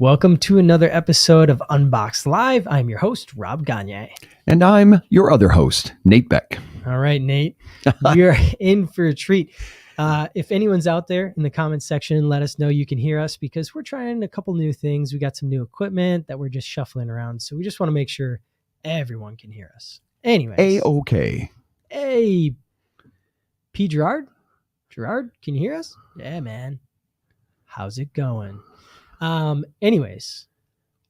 Welcome to another episode of Unboxed Live. I'm your host, Rob Gagner. And I'm your other host, Nate Beck. All right, Nate, you're in for a treat. If anyone's out there in the comments section, let us know you can hear us because we're trying a couple new things. We got some new equipment that we're just shuffling around. So we just want to make sure everyone can hear us. Anyways. A-OK. Hey, P. Gerard? Gerard, can you hear us? Yeah, man. How's it going? Anyways,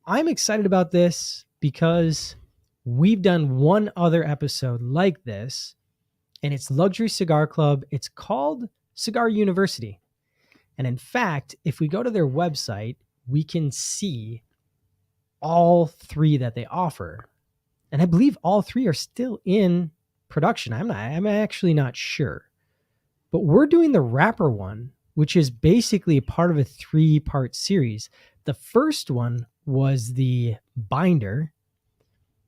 I'm excited about this because we've done one other episode like this, and it's Luxury Cigar Club. It's called Cigar University. And in fact, if we go to their website, we can see all three that they offer. And I believe all three are still in production. I'm actually not sure. But we're doing the wrapper one, which is basically part of a 3-part series. The first one was the binder.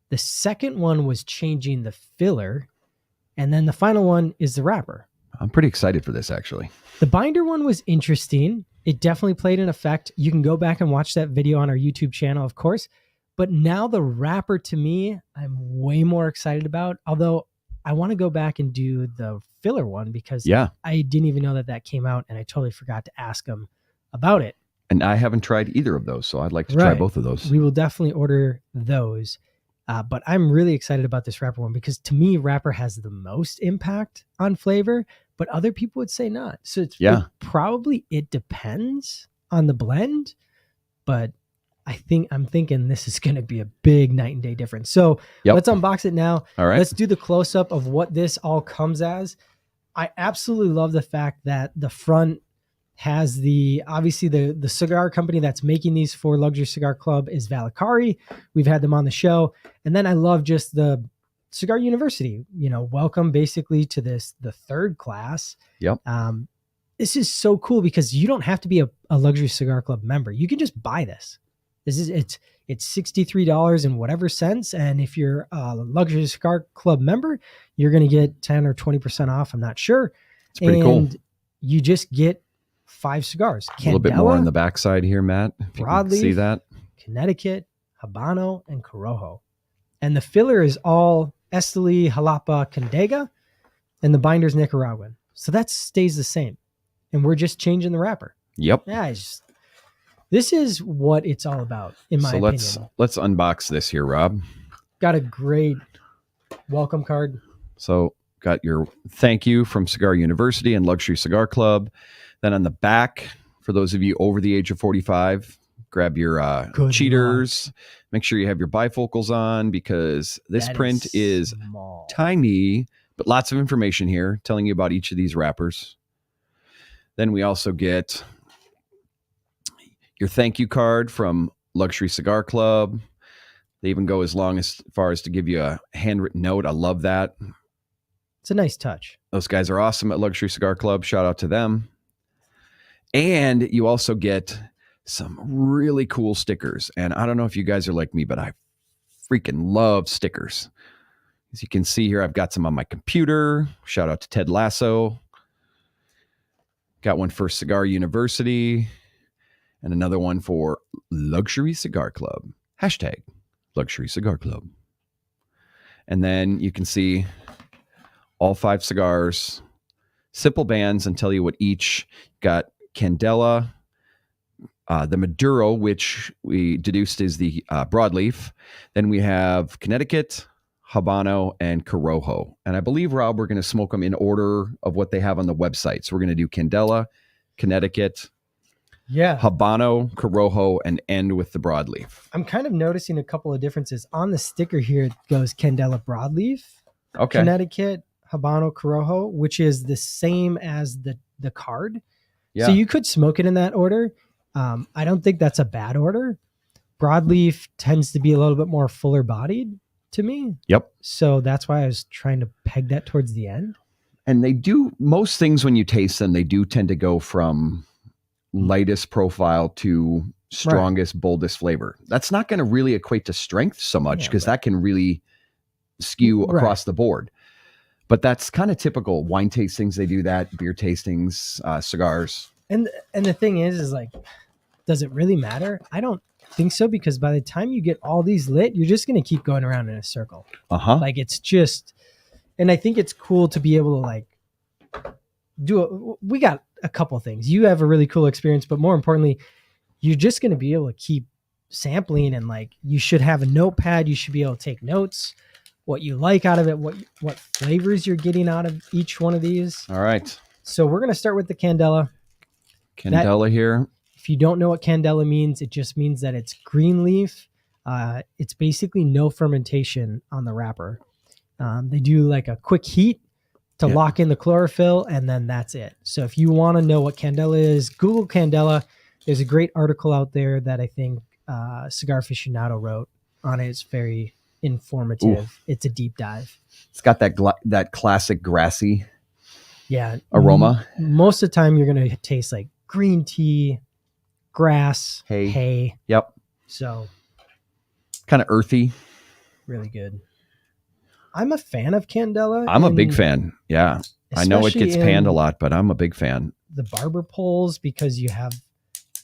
The second one was changing the filler. And then the final one is the wrapper. I'm pretty excited for this, actually. The binder one was interesting. It definitely played an effect. You can go back and watch that video on our YouTube channel, of course. But now the wrapper, to me, I'm way more excited about. Although I want to go back and do the filler one because I didn't even know that came out, and I totally forgot to ask them about it. And I haven't tried either of those, so I'd like to try both of those. We will definitely order those. But I'm really excited about this wrapper one because to me, wrapper has the most impact on flavor, but other people would say not. So it depends on the blend, but I'm thinking this is going to be a big night and day difference. So let's unbox it now. All right. Let's do the close up of what this all comes as. I absolutely love the fact that the front has obviously the cigar company that's making these for Luxury Cigar Club is Valakari. We've had them on the show. And then I love just the Cigar University, welcome basically to the third class. Yep. This is so cool because you don't have to be a Luxury Cigar Club member. You can just buy this. It's $63 and whatever cents. And if you're a Luxury Cigar Club member, you're going to get 10 or 20% off. I'm not sure. It's pretty cool. You just get 5 cigars. A little bit more on the backside here, Matt. If you can see that. Connecticut, Habano, and Corojo. And the filler is all Esteli, Jalapa, Condega, and the binder's Nicaraguan. So that stays the same. And we're just changing the wrapper. Yep. Yeah, this is what it's all about, in my opinion. So let's unbox this here, Rob. Got a great welcome card. So got your thank you from Cigar University and Luxury Cigar Club. Then on the back, for those of you over the age of 45, grab your cheaters. Make sure you have your bifocals on because this print is tiny, but lots of information here telling you about each of these wrappers. Then we also get your thank you card from Luxury Cigar Club. They even go as far as to give you a handwritten note. I love that. It's a nice touch. Those guys are awesome at Luxury Cigar Club. Shout out to them. And you also get some really cool stickers. And I don't know if you guys are like me, but I freaking love stickers. As you can see here, I've got some on my computer. Shout out to Ted Lasso. Got one for Cigar University. And another one for Luxury Cigar Club. Hashtag Luxury Cigar Club. And then you can see all 5 cigars. Simple bands and tell you what each got. Candela, the Maduro, which we deduced is the Broadleaf. Then we have Connecticut, Habano, and Corojo. And I believe, Rob, we're going to smoke them in order of what they have on the website. So we're going to do Candela, Connecticut, Habano, Corojo, and end with the Broadleaf. I'm kind of noticing a couple of differences. On the sticker here, it goes Candela Broadleaf, Connecticut, Habano, Corojo, which is the same as the card. Yeah. So you could smoke it in that order. I don't think that's a bad order. Broadleaf tends to be a little bit more fuller bodied to me. Yep. So that's why I was trying to peg that towards the end. And they do, most things when you taste them, they do tend to go from lightest profile to strongest, boldest flavor. That's not going to really equate to strength so much because that can really skew across the board. But that's kind of typical. Wine tastings, they do that. Beer tastings, cigars. And the thing is like, does it really matter? I don't think so, because by the time you get all these lit, you're just going to keep going around in a circle. Like it's just, and I think it's cool to be able to like we got a couple things. You have a really cool experience, but more importantly, you're just going to be able to keep sampling, and like you should have a notepad. You should be able to take notes, what you like out of it, what flavors you're getting out of each one of these. All right. So we're going to start with the Candela. Candela here. If you don't know what Candela means, it just means that it's green leaf. It's basically no fermentation on the wrapper. They do like a quick heat to lock in the chlorophyll, and then that's it. So if you want to know what Candela is, Google Candela. There's a great article out there that I think Cigar Aficionado wrote on it. It's very informative. Ooh. It's a deep dive. It's got that classic grassy aroma. Most of the time you're going to taste like green tea, grass, hay. Yep. So kind of earthy. Really good. I'm a fan of Candela. I'm a big fan. Yeah. I know it gets panned a lot, but I'm a big fan. The barber poles, because you have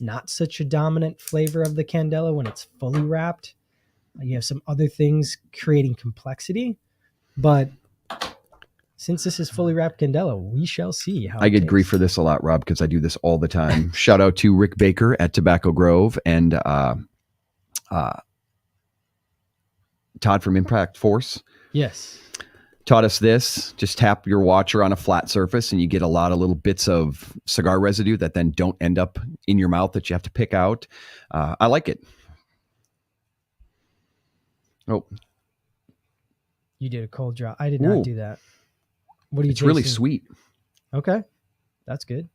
not such a dominant flavor of the Candela when it's fully wrapped. You have some other things creating complexity, but since this is fully wrapped Candela, we shall see how I get grief for this a lot, Rob, because I do this all the time. Shout out to Rick Baker at Tobacco Grove and Todd from Impact Force. Yes. Taught us this. Just tap your washer on a flat surface and you get a lot of little bits of cigar residue that then don't end up in your mouth that you have to pick out. I like it. Oh. You did a cold draw. I did not do that. What are you tasting? It's really sweet. Okay. That's good.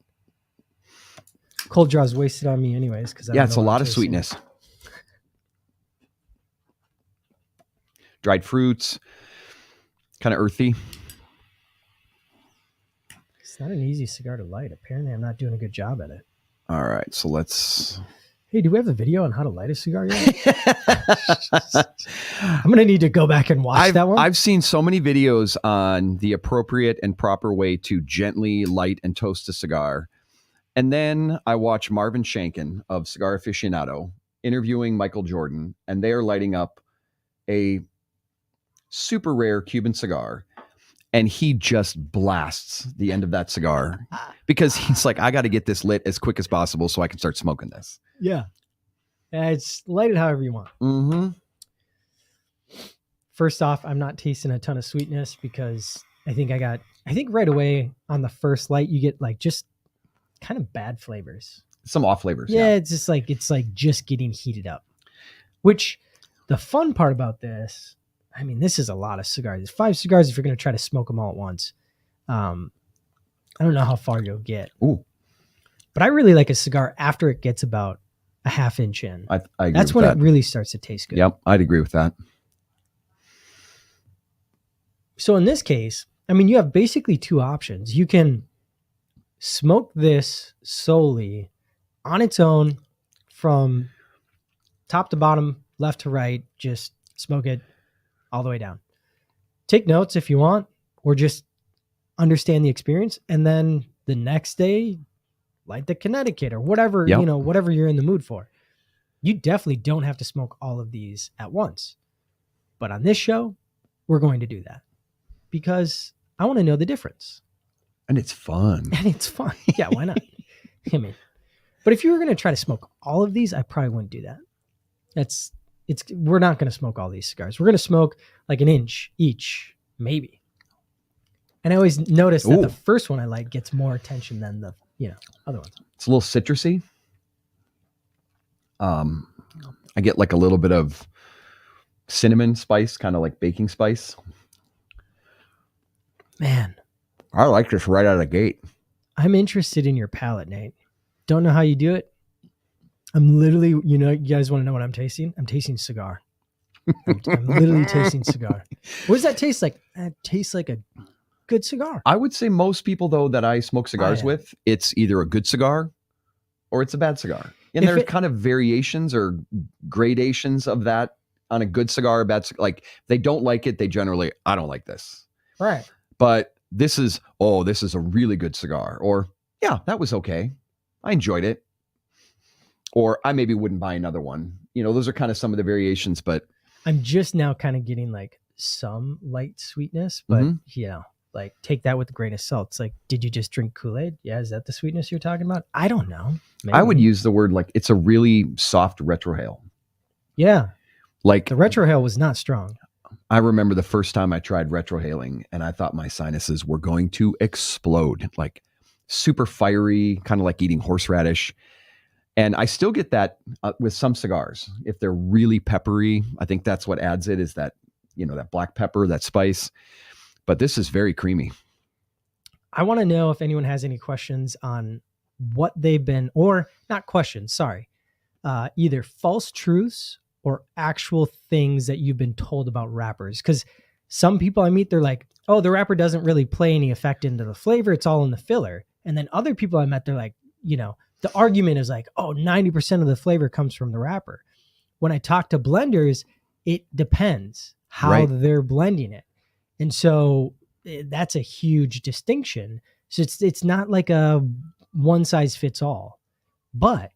Cold draw is wasted on me anyways. It's a lot of sweetness. Dried fruits. Kind of earthy. It's not an easy cigar to light. Apparently, I'm not doing a good job at it. All right, so let's... Hey, do we have a video on how to light a cigar yet? I'm going to need to go back and watch that one. I've seen so many videos on the appropriate and proper way to gently light and toast a cigar. And then I watch Marvin Shanken of Cigar Aficionado interviewing Michael Jordan, and they are lighting up a super rare Cuban cigar, and he just blasts the end of that cigar because he's like, I got to get this lit as quick as possible so I can start smoking this. Yeah. It's light it however you want. Mm-hmm. First off, I'm not tasting a ton of sweetness because I think right away on the first light, you get like just kind of bad flavors. Some off flavors. Yeah. It's like just getting heated up, which the fun part about this, I mean, this is a lot of cigars. It's 5 cigars if you're going to try to smoke them all at once. I don't know how far you'll get. Ooh. But I really like a cigar after it gets about a half inch in. I agree. That's when it really starts to taste good. Yep, I'd agree with that. So in this case, I mean, you have basically 2 options. You can smoke this solely on its own from top to bottom, left to right, just smoke it all the way down. Take notes if you want, or just understand the experience. And then the next day, light the Connecticut or whatever, whatever you're in the mood for. You definitely don't have to smoke all of these at once. But on this show, we're going to do that because I want to know the difference. And it's fun. Yeah, why not? I mean, but if you were going to try to smoke all of these, I probably wouldn't do that. We're not going to smoke all these cigars. We're going to smoke like an inch each, maybe. And I always notice that the first one I like gets more attention than the, other ones. It's a little citrusy. I get like a little bit of cinnamon spice, kind of like baking spice. Man, I like this right out of the gate. I'm interested in your palate, Nate. Don't know how you do it. I'm literally, you guys want to know what I'm tasting? I'm tasting cigar. I'm literally tasting cigar. What does that taste like? It tastes like a good cigar. I would say most people, though, that I smoke cigars with, it's either a good cigar or it's a bad cigar. And there's kind of variations or gradations of that on a good cigar, a bad cigar. Like, they don't like it. They generally, I don't like this. Right. But this is a really good cigar. Or, yeah, that was okay. I enjoyed it. Or I maybe wouldn't buy another one those are kind of some of the variations, but I'm just now kind of getting like some light sweetness, but like take that with a grain of salt. It's like, did you just drink Kool-Aid? Yeah. Is that the sweetness you're talking about? I don't know. Maybe. I would use the word like it's a really soft retrohale. Yeah. Like the retrohale was not strong. I remember the first time I tried retrohaling and I thought my sinuses were going to explode, like super fiery, kind of like eating horseradish. And I still get that with some cigars. If they're really peppery, I think that's what adds it, is that, that black pepper, that spice. But this is very creamy. I want to know if anyone has any questions on what they've been, or not questions, sorry, either false truths or actual things that you've been told about wrappers. Because some people I meet, they're like, oh, the wrapper doesn't really play any effect into the flavor. It's all in the filler. And then other people I met, they're like, the argument is like, oh, 90% of the flavor comes from the wrapper. When I talk to blenders, it depends how they're blending it. And so that's a huge distinction. So it's not like a one size fits all, but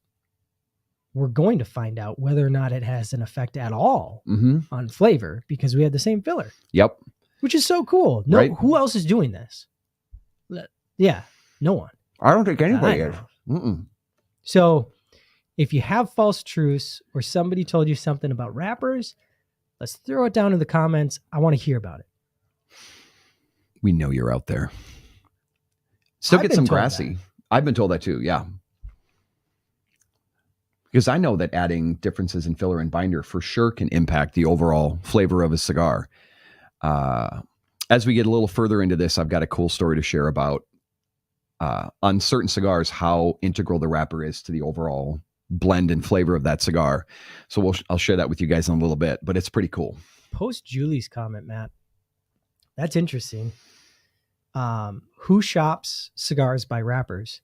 we're going to find out whether or not it has an effect at all on flavor, because we had the same filler. Yep. Which is so cool. No, who else is doing this? Yeah, no one. I don't think anybody is. So if you have false truths or somebody told you something about wrappers, let's throw it down in the comments. I want to hear about it. We know you're out there. Still get some grassy. I've been told that too. Yeah. Because I know that adding differences in filler and binder for sure can impact the overall flavor of a cigar. As we get a little further into this, I've got a cool story to share about on certain cigars, how integral the wrapper is to the overall blend and flavor of that cigar. So I'll share that with you guys in a little bit, but it's pretty cool. Post Julie's comment, Matt. That's interesting. Who shops cigars by wrappers?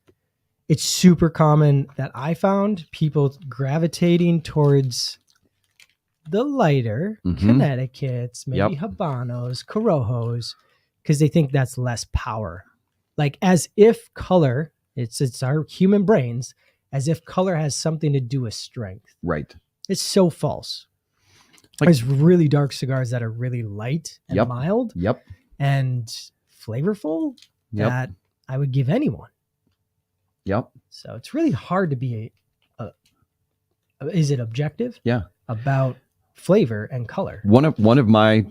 It's super common that I found people gravitating towards the lighter Connecticut's, maybe Habanos, Corojos, because they think that's less power. Like as if color, it's our human brains, as if color has something to do with strength. Right. It's so false. There's really dark cigars that are really light and mild and flavorful that I would give anyone. Yep. So it's really hard to be is it objective? Yeah. About flavor and color. One of my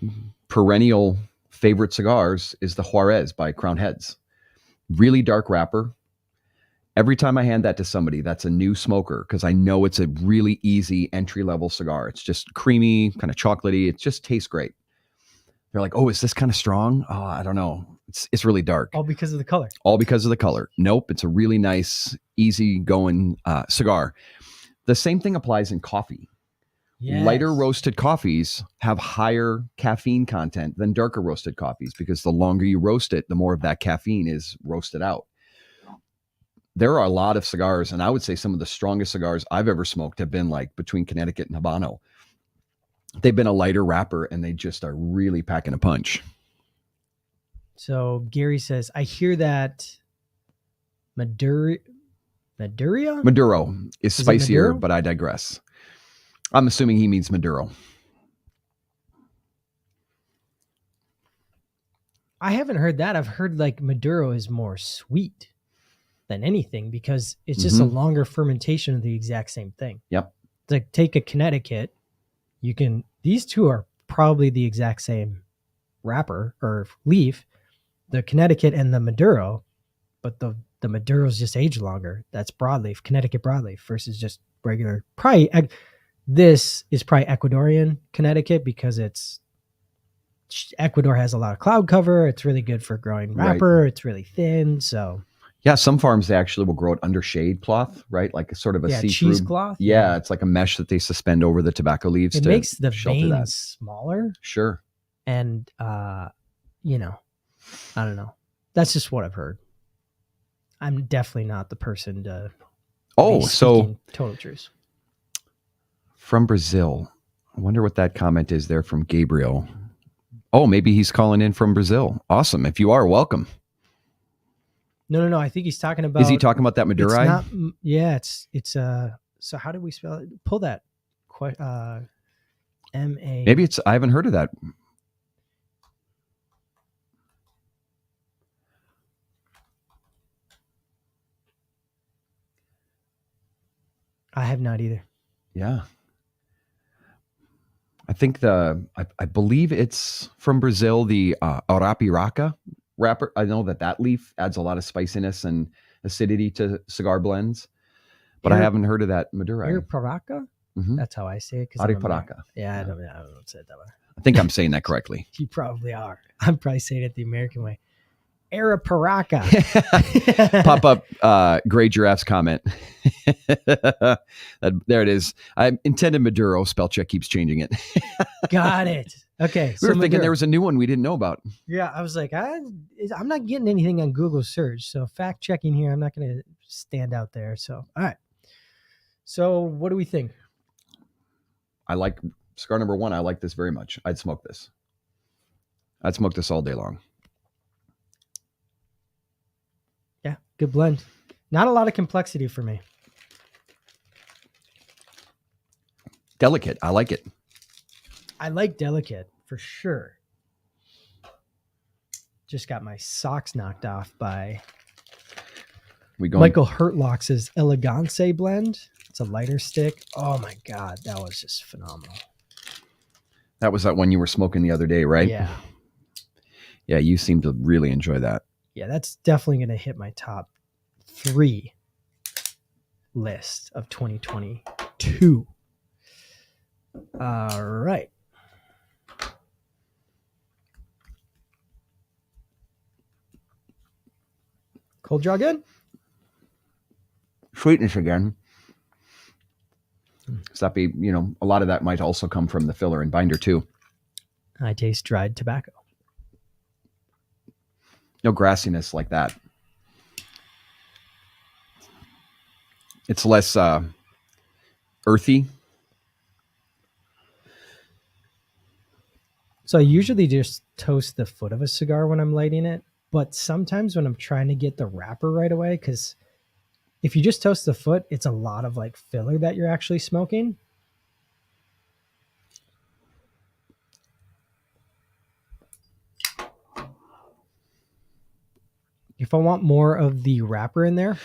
perennial favorite cigars is the Juarez by Crown Heads. Really dark wrapper. Every time I hand that to somebody, that's a new smoker, because I know it's a really easy entry-level cigar. It's just creamy, kind of chocolatey. It just tastes great. They're like, oh, is this kind of strong? Oh, I don't know. It's really dark. All because of the color. All because of the color. Nope. It's a really nice, easy-going cigar. The same thing applies in coffee. Yes. Lighter roasted coffees have higher caffeine content than darker roasted coffees, because the longer you roast it, the more of that caffeine is roasted out. There are a lot of cigars, and I would say some of the strongest cigars I've ever smoked have been like between Connecticut and Habano. They've been a lighter wrapper, and they just are really packing a punch. So Gary says, I hear that Maduro is spicier, but I digress. I'm assuming he means Maduro. I haven't heard that. I've heard like Maduro is more sweet than anything, because it's just a longer fermentation of the exact same thing. Yep. It's like take a Connecticut. These two are probably the exact same wrapper or leaf, the Connecticut and the Maduro, but the Maduro's just aged longer. That's broadleaf, Connecticut broadleaf versus just regular. This is probably Ecuadorian Connecticut, because Ecuador has a lot of cloud cover. It's really good for growing wrapper. Right. It's really thin. So yeah, some farms they actually will grow it under shade cloth, right? Like a sort of a see-through cheesecloth. Yeah, it's like a mesh that they suspend over the tobacco leaves. It makes the veins smaller. Sure. And I don't know. That's just what I've heard. I'm definitely not the person to. Oh, so total truth. From Brazil. I wonder what that comment is there from Gabriel. Oh, maybe he's calling in from Brazil. Awesome. If you are, welcome. No. I think he's talking about. Is he talking about that Maduro? It's so how do we spell it? Pull that M-A. Maybe I haven't heard of that. I have not either. Yeah. I think I believe it's from Brazil, the Arapiraca wrapper. I know that leaf adds a lot of spiciness and acidity to cigar blends, but I haven't heard of that Maduro. Arapiraca? Mm-hmm. That's how I say it. Arapiraca. Yeah, I don't say it that way. I think I'm saying that correctly. You probably are. I'm probably saying it the American way. Arapiraca. Pop up Gray Giraffe's comment. There it is. I intended Maduro. Spell check keeps changing it. Got it. Okay. We were thinking there was a new one we didn't know about. Yeah, I was like, I'm not getting anything on Google search. So fact checking here, I'm not going to stand out there. So, all right. So what do we think? I like cigar number 1. I like this very much. I'd smoke this. I'd smoke this all day long. Yeah, good blend. Not a lot of complexity for me. Delicate. I like it. I like delicate for sure. Just got my socks knocked off by Michael Hurtlock's Elegance blend. It's a lighter stick. Oh my God, that was just phenomenal. That was that one you were smoking the other day, right? Yeah. Yeah, you seem to really enjoy that. Yeah, that's definitely going to hit my top 3 list of 2022. All right. Cold draw good? Sweetness again. Except, a lot of that might also come from the filler and binder too. I taste dried tobacco. No grassiness like that. It's less earthy. So I usually just toast the foot of a cigar when I'm lighting it. But sometimes when I'm trying to get the wrapper right away, because if you just toast the foot, it's a lot of like filler that you're actually smoking. If I want more of the wrapper in there,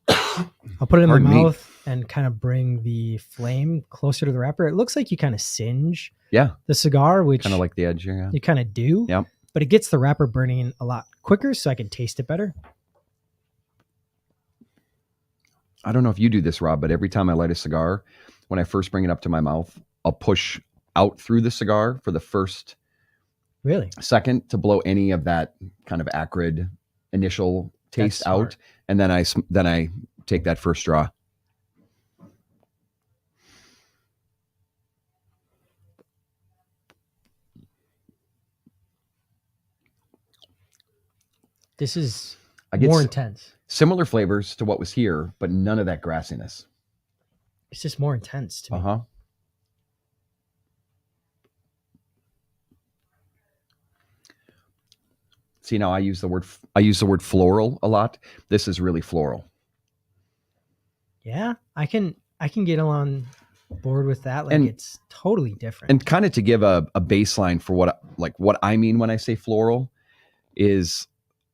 I'll put it in my mouth and kind of bring the flame closer to the wrapper. It looks like you kind of singe the cigar, which kind of like the edge here. Yeah. You kind of do. Yeah. But it gets the wrapper burning a lot quicker so I can taste it better. I don't know if you do this, Rob, but every time I light a cigar, when I first bring it up to my mouth, I'll push out through the cigar for the first second to blow any of that kind of acrid initial taste out. And then I take that first draw. This is more intense. Similar flavors to what was here, but none of that grassiness. It's just more intense to me. Uh-huh. See, now I use the word floral a lot. This is really floral. Yeah, I can get on board with that. Like, it's totally different. And kind of to give a baseline for what I mean when I say floral is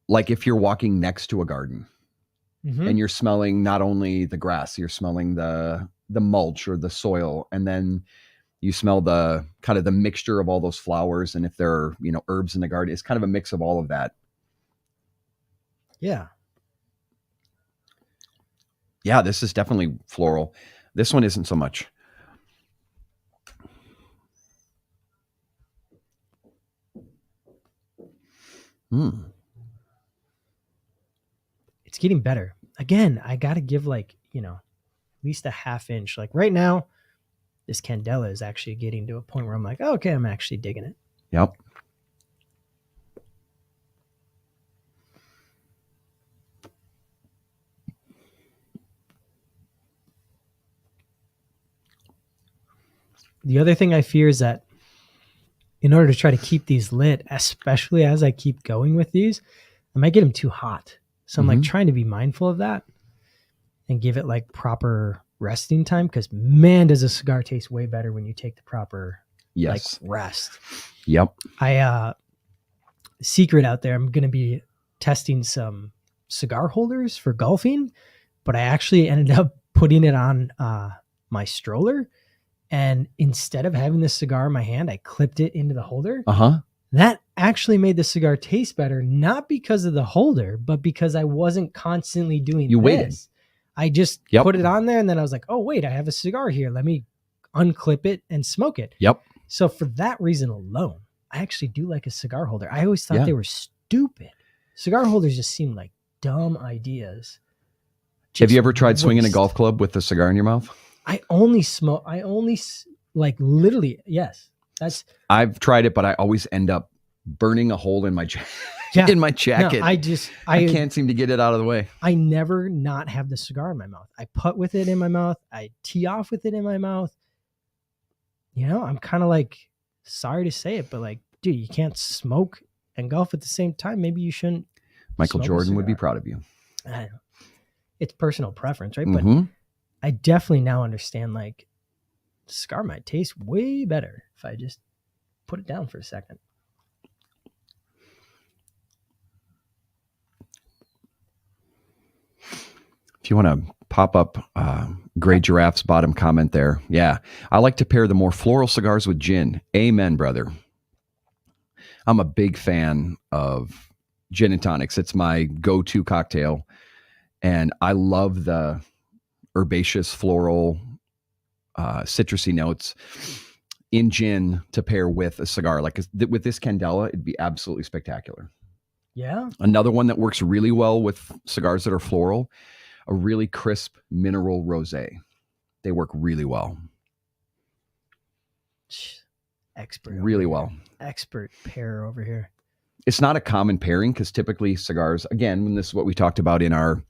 like if you're walking next to a garden and you're smelling not only the grass, you're smelling the mulch or the soil, and then you smell the kind of the mixture of all those flowers. And if there are, herbs in the garden, it's kind of a mix of all of that. Yeah. Yeah, this is definitely floral. This one isn't so much. It's getting better. Again, I got to give at least a half inch. Like right now, this Candela is actually getting to a point where I'm like, oh, okay, I'm actually digging it. Yep. The other thing I fear is that in order to try to keep these lit, especially as I keep going with these, I might get them too hot. So I'm like trying to be mindful of that and give it like proper resting time, because man, does a cigar taste way better when you take the proper Yes. like rest. Yep. Secret out there, I'm going to be testing some cigar holders for golfing, but I actually ended up putting it on my stroller, and instead of having the cigar in my hand, I clipped it into the holder. That actually made the cigar taste better, not because of the holder, but because I wasn't constantly doing You this. waited. I just put it on there, and then I was like, oh wait, I have a cigar here, let me unclip it and smoke it. Yep. So for that reason alone, I actually do like a cigar holder. I always thought they were stupid. Cigar holders just seem like dumb ideas. Have you ever tried swinging a golf club with a cigar in your mouth? I only like literally, yes. I've tried it, but I always end up burning a hole in my in my jacket. No, I can't seem to get it out of the way. I never not have the cigar in my mouth. I putt with it in my mouth. I tee off with it in my mouth. You know, I'm kind of like, sorry to say it, but like, dude, you can't smoke and golf at the same time. Maybe you shouldn't. Michael Jordan would be proud of you. I don't know. It's personal preference, right? But I definitely now understand, like, cigar might taste way better if I just put it down for a second. If you want to pop up Gray Giraffe's bottom comment there. Yeah. I like to pair the more floral cigars with gin. Amen, brother. I'm a big fan of gin and tonics. It's my go-to cocktail. And I love the herbaceous, floral, citrusy notes in gin to pair with a cigar. Like with this Candela, it'd be absolutely spectacular. Yeah. Another one that works really well with cigars that are floral, a really crisp mineral rosé. They work really well. Expert. Really well. Expert pair over here. It's not a common pairing because typically cigars, again, when this is what we talked about in our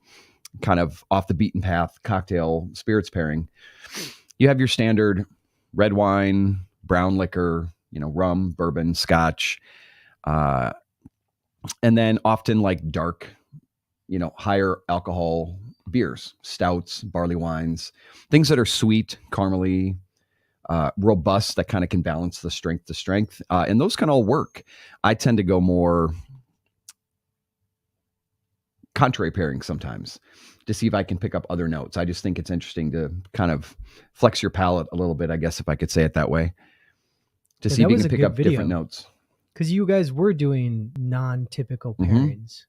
kind of off the beaten path cocktail spirits pairing, you have your standard red wine, brown liquor, rum, bourbon, scotch, and then often like dark, higher alcohol beers, stouts, barley wines, things that are sweet, caramely, robust, that kind of can balance the strength to strength. And those can all work. I tend to go more contrary pairing sometimes to see if I can pick up other notes. I just think it's interesting to kind of flex your palate a little bit, I guess, if I could say it that way, to see if you can pick up different notes. Because you guys were doing non-typical pairings.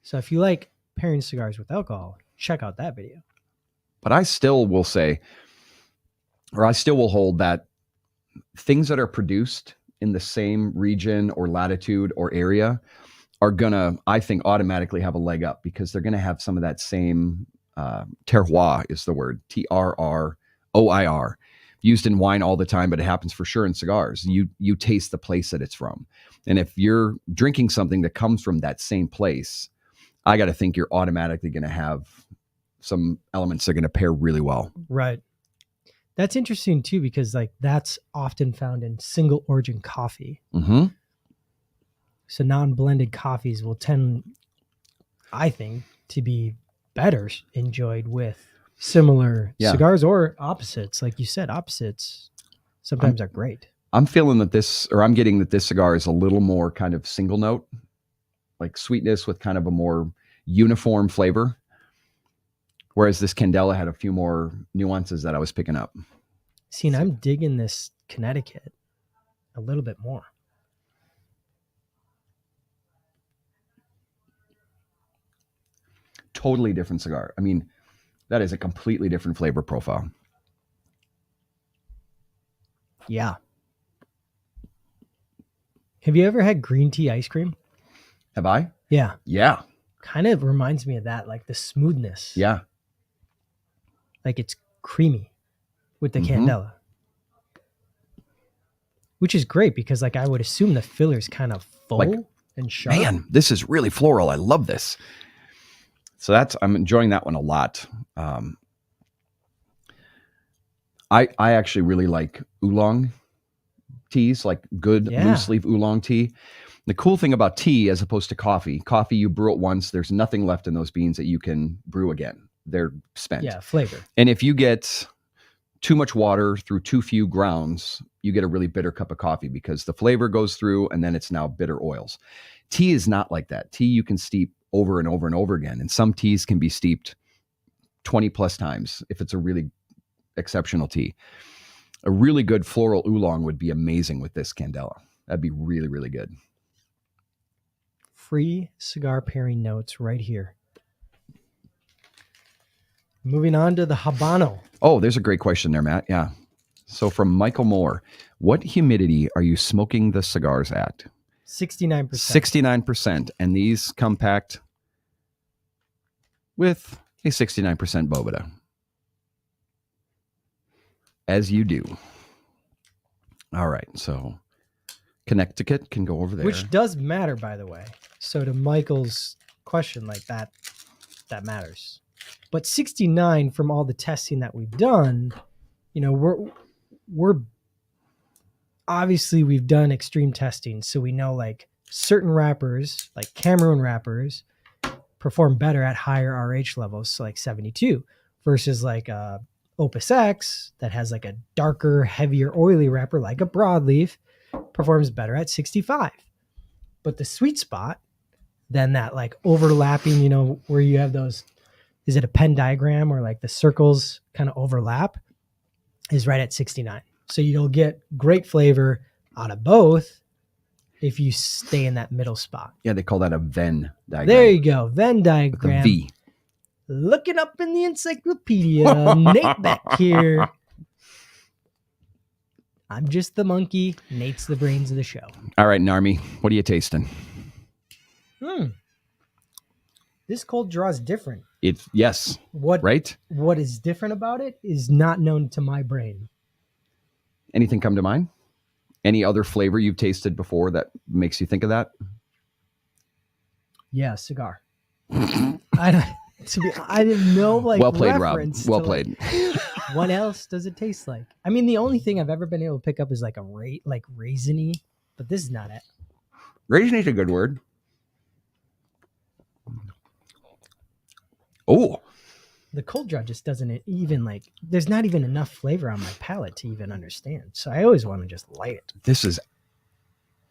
So if you like pairing cigars with alcohol, check out that video. But I still will say, or I still will hold that things that are produced in the same region or latitude or area are going to, I think, automatically have a leg up because they're going to have some of that same terroir is the word, Trroir, used in wine all the time, but it happens for sure in cigars. You taste the place that it's from. And if you're drinking something that comes from that same place, I got to think you're automatically going to have some elements that are going to pair really well. Right. That's interesting too, because like that's often found in single origin coffee. So non-blended coffees will tend, I think, to be better enjoyed with similar cigars or opposites. Like you said, opposites sometimes are great. I'm feeling that I'm getting that this cigar is a little more kind of single note, like sweetness with kind of a more uniform flavor. Whereas this Candela had a few more nuances that I was picking up. See, and I'm digging this Connecticut a little bit more. Totally different cigar. I mean, that is a completely different flavor profile. Yeah. Have you ever had green tea ice cream? Have I? Yeah. Yeah. Kind of reminds me of that, like the smoothness. Yeah. Like it's creamy with the Candela. Which is great because like I would assume the filler is kind of full and sharp. Man, this is really floral. I love this. So I'm enjoying that one a lot. I actually really like oolong teas, like good loose leaf oolong tea. The cool thing about tea as opposed to coffee, you brew it once, there's nothing left in those beans that you can brew again. they're spent. Yeah, flavor. And if you get too much water through too few grounds, you get a really bitter cup of coffee because the flavor goes through and then it's now bitter oils. Tea is not like that. Tea you can steep over and over and over again. And some teas can be steeped 20 plus times if it's a really exceptional tea. A really good floral oolong would be amazing with this Candela. That'd be really, really good. Free cigar pairing notes right here. Moving on to the Habano. Oh, there's a great question there, Matt. Yeah. So from Michael Moore, what humidity are you smoking the cigars at? 69%. 69%. And these come packed with a 69% Boveda. As you do. All right. So Connecticut can go over there. Which does matter, by the way. So to Michael's question, like that matters. But 69 from all the testing that we've done, you know, we're obviously we've done extreme testing. So we know like certain wrappers, like Cameroon wrappers, perform better at higher RH levels. So like 72 versus like Opus X that has like a darker, heavier, oily wrapper like a Broadleaf performs better at 65. But the sweet spot, then that like overlapping, you know, where you have those, is it a Venn diagram or like the circles kind of overlap, is right at 69. So you'll get great flavor out of both if you stay in that middle spot. Yeah, they call that a Venn diagram. There you go. Venn With diagram. a V. Look it up in the encyclopedia. Nate Beck here. I'm just the monkey. Nate's the brains of the show. All right, Narmi, what are you tasting? This cold draw is different. Yes, right? What is different about it is not known to my brain. Anything come to mind? Any other flavor you've tasted before that makes you think of that? Yeah, cigar. I didn't know like well played, Rob. reference Well to, played. Like, what else does it taste like? I mean, the only thing I've ever been able to pick up is like a raisiny, but this is not it. Raisin is a good word. Oh, The cold draw just doesn't even like, there's not even enough flavor on my palate to even understand. So I always want to just light it. this is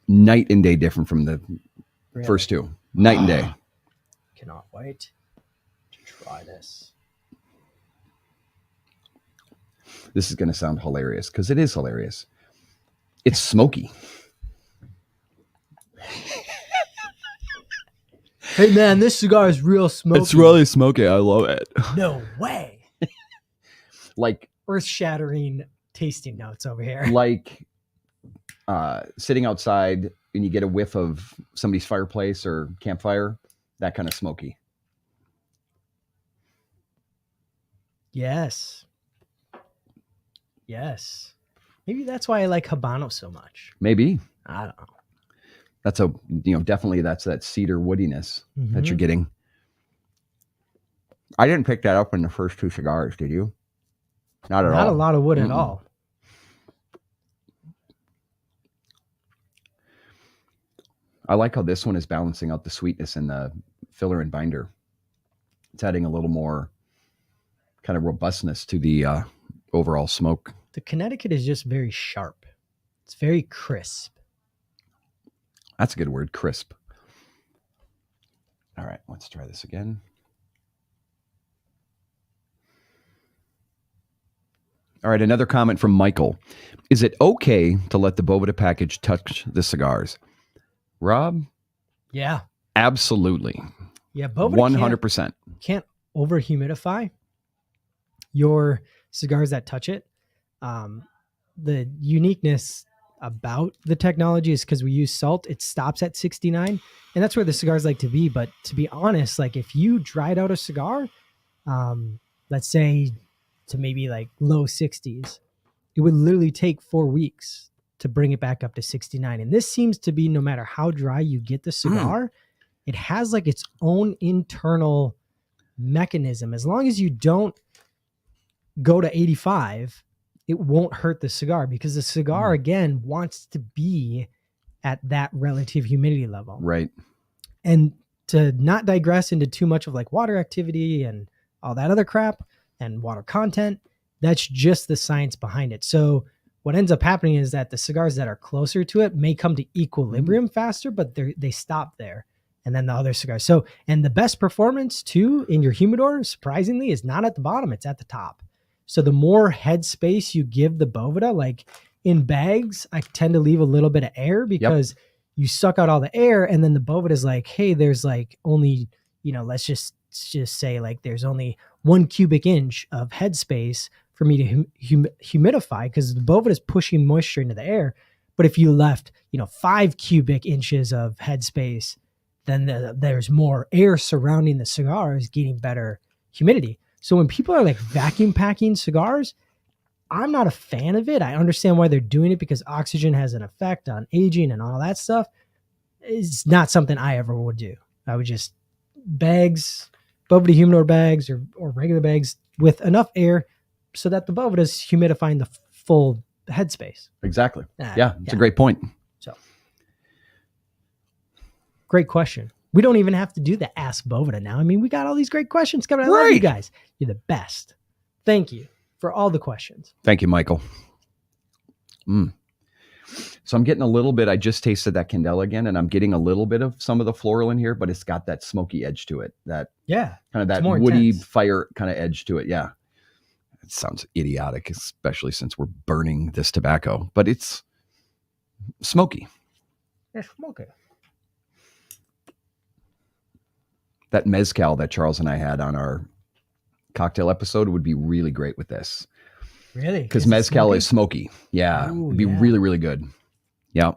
night and day different from the Really. first two. Night and day. Cannot wait to try this. This is going to sound hilarious because it is hilarious. It's smoky. Hey man, this cigar is real smoky. It's really smoky. I love it. No way. Like Earth-shattering tasting notes over here. like sitting outside and you get a whiff of somebody's fireplace or campfire, that kind of smoky. Yes. Yes. Maybe that's why I like Habano so much. Maybe. I don't know. That's definitely that's that cedar woodiness that you're getting. I didn't pick that up in the first two cigars, did you? Not at all. Not a lot of wood at all. I like how this one is balancing out the sweetness in the filler and binder. It's adding a little more kind of robustness to the overall smoke. The Connecticut is just very sharp. It's very crisp. That's a good word, crisp. All right, let's try this again. All right, another comment from Michael. Is it okay to let the Boveda package touch the cigars? Rob? Yeah. Absolutely. Yeah, Boveda 100%. can't over humidify your cigars that touch it. The uniqueness about the technology is because we use salt, it stops at 69, and that's where the cigars like to be. But to be honest, like if you dried out a cigar, let's say to maybe like low 60s, it would literally take 4 weeks to bring it back up to 69. And this seems to be, no matter how dry you get the cigar, it has like its own internal mechanism. As long as you don't go to 85, it won't hurt the cigar, because the cigar again wants to be at that relative humidity level. Right. And to not digress into too much of like water activity and all that other crap and water content. That's just the science behind it. So what ends up happening is that the cigars that are closer to it may come to equilibrium faster, but they stop there. And then the other cigars. So, and the best performance too in your humidor, surprisingly, is not at the bottom, it's at the top. So the more head space you give the Boveda, like in bags, I tend to leave a little bit of air because you suck out all the air, and then the Boveda is like, hey, there's like only, let's just say like there's only 1 cubic inch of headspace for me to humidify, because the Boveda is pushing moisture into the air. But if you left, 5 cubic inches of headspace, then there's more air surrounding the cigars, getting better humidity. So when people are like vacuum packing cigars, I'm not a fan of it. I understand why they're doing it, because oxygen has an effect on aging and all that stuff. It's not something I ever would do. I would just bags, Boveda humidor bags or regular bags with enough air so that the Boveda is humidifying the full headspace. Exactly. It's a great point. So, great question. We don't even have to do the Ask Boveda now. I mean, we got all these great questions coming. I love you guys. You're the best. Thank you for all the questions. Thank you, Michael. So I'm getting a little bit, I just tasted that Candela again, and I'm getting a little bit of some of the floral in here, but it's got that smoky edge to it. That kind of that woody intense fire kind of edge to it. Yeah. It sounds idiotic, especially since we're burning this tobacco, but it's smoky. It's smoky. That mezcal that Charles and I had on our cocktail episode would be really great with this. Really? Because mezcal is smoky. Yeah. Ooh, it'd be really, really good. Yeah. And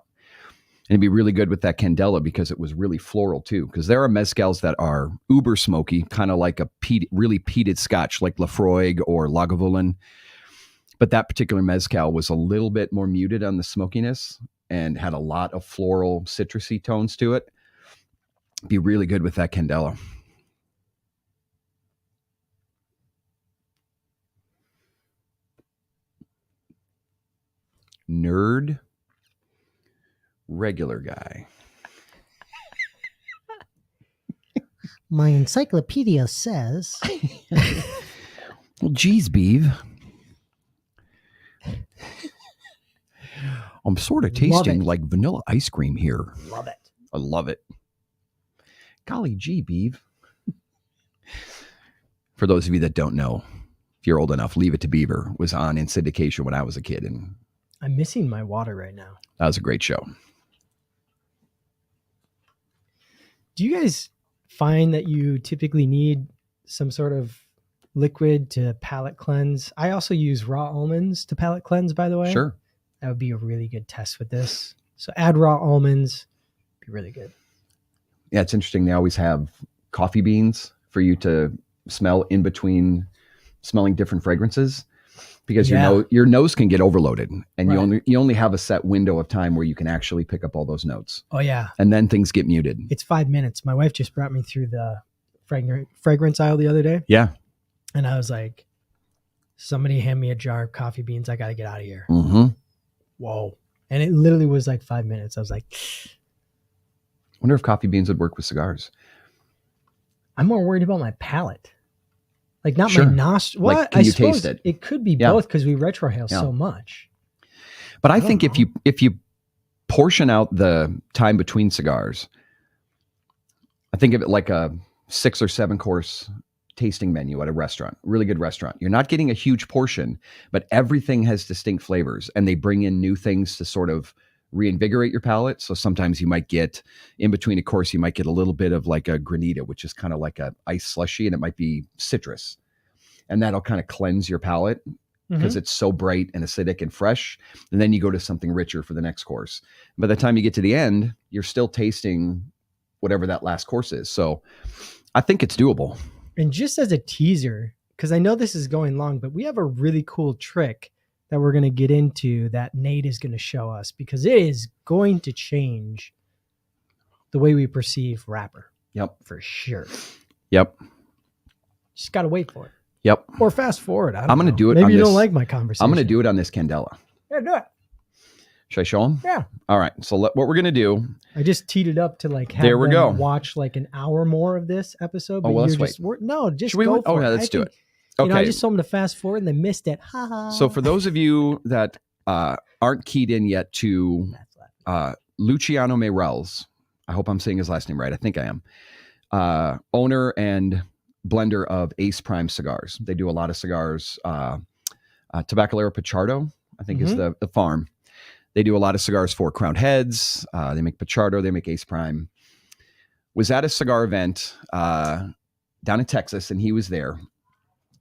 it'd be really good with that Candela because it was really floral too. Because there are mezcals that are uber smoky, kind of like a really peated scotch like Lafroig or Lagavulin. But that particular mezcal was a little bit more muted on the smokiness and had a lot of floral citrusy tones to it. It'd be really good with that Candela. Nerd, regular guy. My encyclopedia says. Well, geez, Beav. I'm sort of tasting like vanilla ice cream here. Love it. I love it. Golly gee, Beav. For those of you that don't know, if you're old enough, Leave It to Beaver was on in syndication when I was a kid, and I'm missing my water right now. That was a great show. Do you guys find that you typically need some sort of liquid to palate cleanse? I also use raw almonds to palate cleanse, by the way. Sure. That would be a really good test with this. So add raw almonds. Be really good. Yeah, it's interesting. They always have coffee beans for you to smell in between smelling different fragrances. Because your nose can get overloaded, and you only have a set window of time where you can actually pick up all those notes. Oh yeah, and then things get muted. It's 5 minutes. My wife just brought me through the fragrance aisle the other day. Yeah, and I was like, "Somebody hand me a jar of coffee beans. I got to get out of here." Mm-hmm. Whoa! And it literally was like 5 minutes. I was like, "Wonder if coffee beans would work with cigars." I'm more worried about my palate. Like not my nostrils. What? Like, can you taste it? It could be both because we retrohale so much. But I think if you portion out the time between cigars, I think of it like a 6 or 7 course tasting menu at a restaurant, really good restaurant. You're not getting a huge portion, but everything has distinct flavors, and they bring in new things to sort of reinvigorate your palate. So sometimes you might get in between a course, you might get a little bit of like a granita, which is kind of like a ice slushy, and it might be citrus, and that'll kind of cleanse your palate because it's so bright and acidic and fresh. And then you go to something richer for the next course. By the time you get to the end, you're still tasting whatever that last course is. So I think it's doable. And just as a teaser, because I know this is going long, but we have a really cool trick that we're going to get into that Nate is going to show us, because it is going to change the way we perceive wrapper. Yep. For sure. Yep. Just got to wait for it. Yep. Or fast forward. I'm going to do it. Maybe you don't like my conversation. I'm going to do it on this Candela. Yeah, do it. Should I show them? Yeah. All right. So what we're going to do. I just teed it up to like have There we go. watch like an hour more of this episode. But well, you're let's just no, just Should we go wait? for yeah, it. let's do it. You know, I Okay. just told them to fast forward and they missed it. Ha ha. So for those of you that aren't keyed in yet to Luciano Meirelles, I hope I'm saying his last name right. I think I am. Owner and blender of Ace Prime Cigars. They do a lot of cigars. Tabacalera Pichardo, I think is the farm. They do a lot of cigars for Crowned Heads. They make Pichardo. They make Ace Prime. Was at a cigar event down in Texas, and he was there.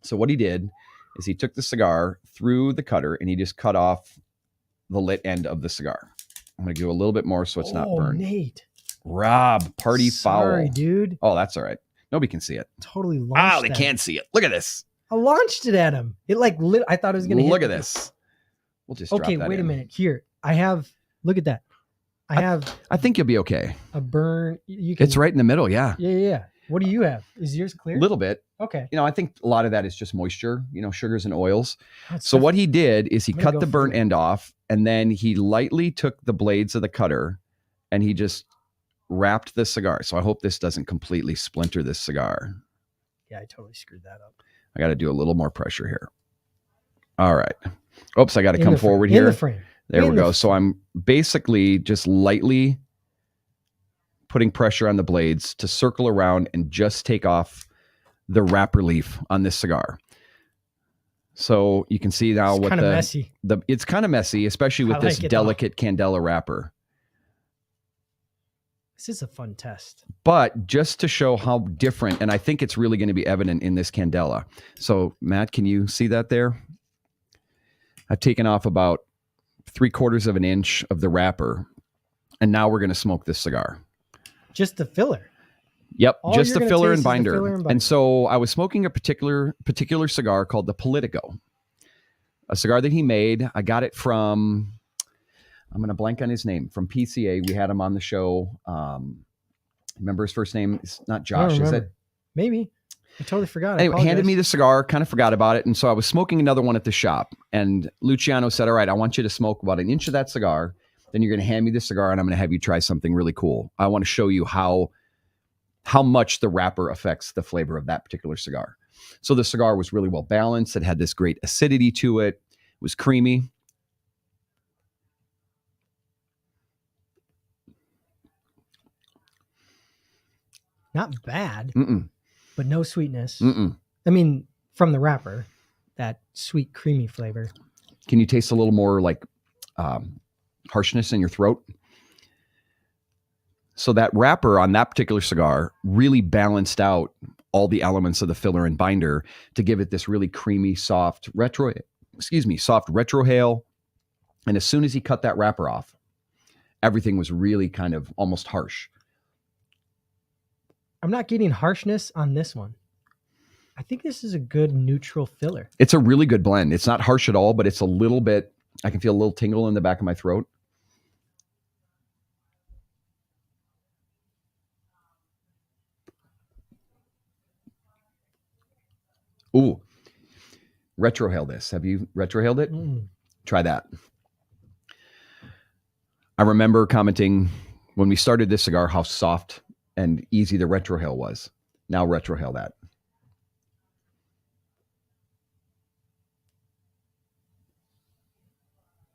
So what he did is he took the cigar through the cutter, and he just cut off the lit end of the cigar. I'm going to do a little bit more so it's not burned. Nate. Rob, party foul. Sorry, dude. Oh, that's all right. Nobody can see it. Totally launched They can't see it. Look at this. I launched it at him. It like lit. I thought it was going to Look at this. We'll just drop that wait a in. minute. Here, I have. Look at that. I think you'll be okay. A burn. You can. It's right in the middle. Yeah. Yeah. What do you have? Is yours clear? A little bit. Okay. I think a lot of that is just moisture, sugars and oils. That's So what he did is he I'm gonna cut the go burnt for it. end off, and then he lightly took the blades of the cutter and he just wrapped the cigar. So I hope this doesn't completely splinter this cigar. Yeah, I totally screwed that up. I got to do a little more pressure here. All right. Oops, I got to In come the frame. forward In here. the frame. There In we the go. So I'm basically just lightly putting pressure on the blades to circle around and just take off the wrapper leaf on this cigar. So you can see now It's what kind of messy. It's kind of messy, especially with I this like it, delicate Candela wrapper. This is a fun test. But just to show how different, and I think it's really going to be evident in this Candela. So Matt, can you see that there? I've taken off about 3/4 of an inch of the wrapper, and now we're going to smoke this cigar. Just the filler. Yep, All just you're the gonna filler taste and is the binder. filler and binder. And so I was smoking a particular cigar called the Politico, a cigar that he made. I got it from, I'm going to blank on his name, from PCA. We had him on the show. Remember his first name? It's not I Josh, don't is remember. it? Maybe. I totally forgot. Anyway, handed me the cigar, kind of forgot about it. And so I was smoking another one at the shop. And Luciano said, all right, I want you to smoke about an inch of that cigar. Then you're going to hand me the cigar and I'm going to have you try something really cool. I want to show you how much the wrapper affects the flavor of that particular cigar. So the cigar was really well balanced. It had this great acidity to it. It was creamy. Not bad, Mm-mm. but no sweetness. Mm-mm. I mean, from the wrapper, that sweet, creamy flavor. Can you taste a little more like harshness in your throat? So that wrapper on that particular cigar really balanced out all the elements of the filler and binder to give it this really creamy, soft retrohale. And as soon as he cut that wrapper off, everything was really kind of almost harsh. I'm not getting harshness on this one. I think this is a good neutral filler. It's a really good blend. It's not harsh at all, but it's a little bit, I can feel a little tingle in the back of my throat. Ooh, retrohale this. Have you retrohaled it? Mm. Try that. I remember commenting when we started this cigar how soft and easy the retrohale was. Now retrohale that.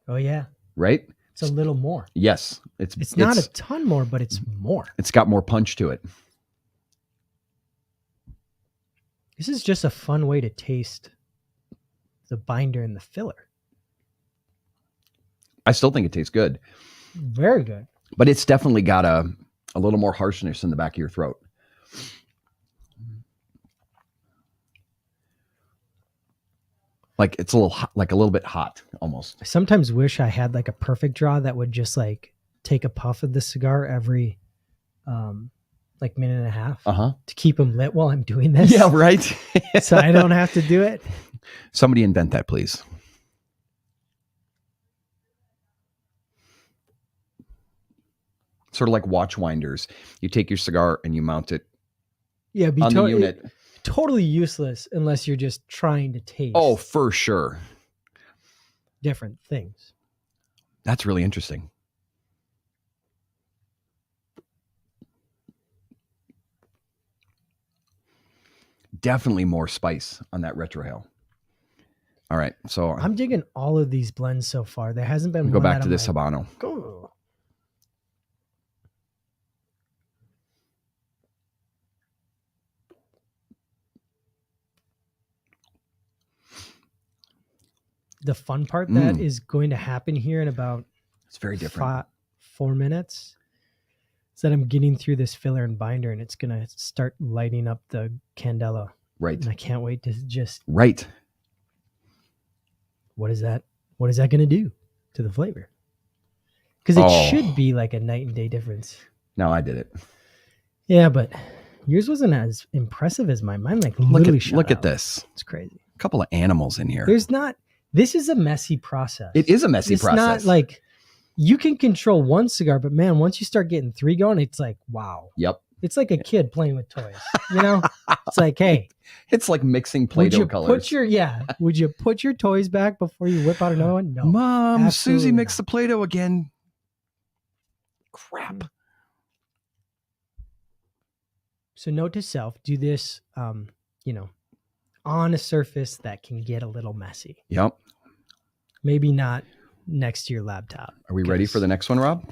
Oh, yeah. Right? It's a little more. Yes. It's not a ton more, but it's more. It's got more punch to it. This is just a fun way to taste the binder and the filler. I still think it tastes good, Very good. but it's definitely got a little more harshness in the back of your throat. Like it's a little bit hot almost. I sometimes wish I had like a perfect draw that would just like take a puff of the cigar every like minute and a half to keep them lit while I'm doing this. Yeah, right. So I don't have to do it. Somebody invent that, please. Sort of like watch winders. You take your cigar and you mount it Yeah, on the unit. Totally useless unless you're just trying to taste Oh, for sure. different things. That's really interesting. Definitely more spice on that retrohale. All right, so I'm digging all of these blends so far. There hasn't been go one back that to I'm this like, Habano. "Ooh." The fun part that is going to happen here in about It's very different. 4 minutes is that I'm getting through this filler and binder, and it's going to start lighting up the Candela. Right. And I can't wait to just, Right. what is that going to do to the flavor? Because it should be like a night and day difference. No, I did it. Yeah, but yours wasn't as impressive as mine. Mine literally shot look out. at this. It's crazy. A couple of animals in here. This is a messy process. It is a messy process. It's not like you can control one cigar, but man, once you start getting 3 going, it's like, wow. Yep. It's like a kid playing with toys, you know? It's like, hey. It's like mixing Play-Doh colors. Would you put your toys back before you whip out another one? No. Mom, Susie mixed the Play-Doh again. Crap. So note to self, do this, on a surface that can get a little messy. Yep. Maybe not next to your laptop. Are we ready for the next one, Rob?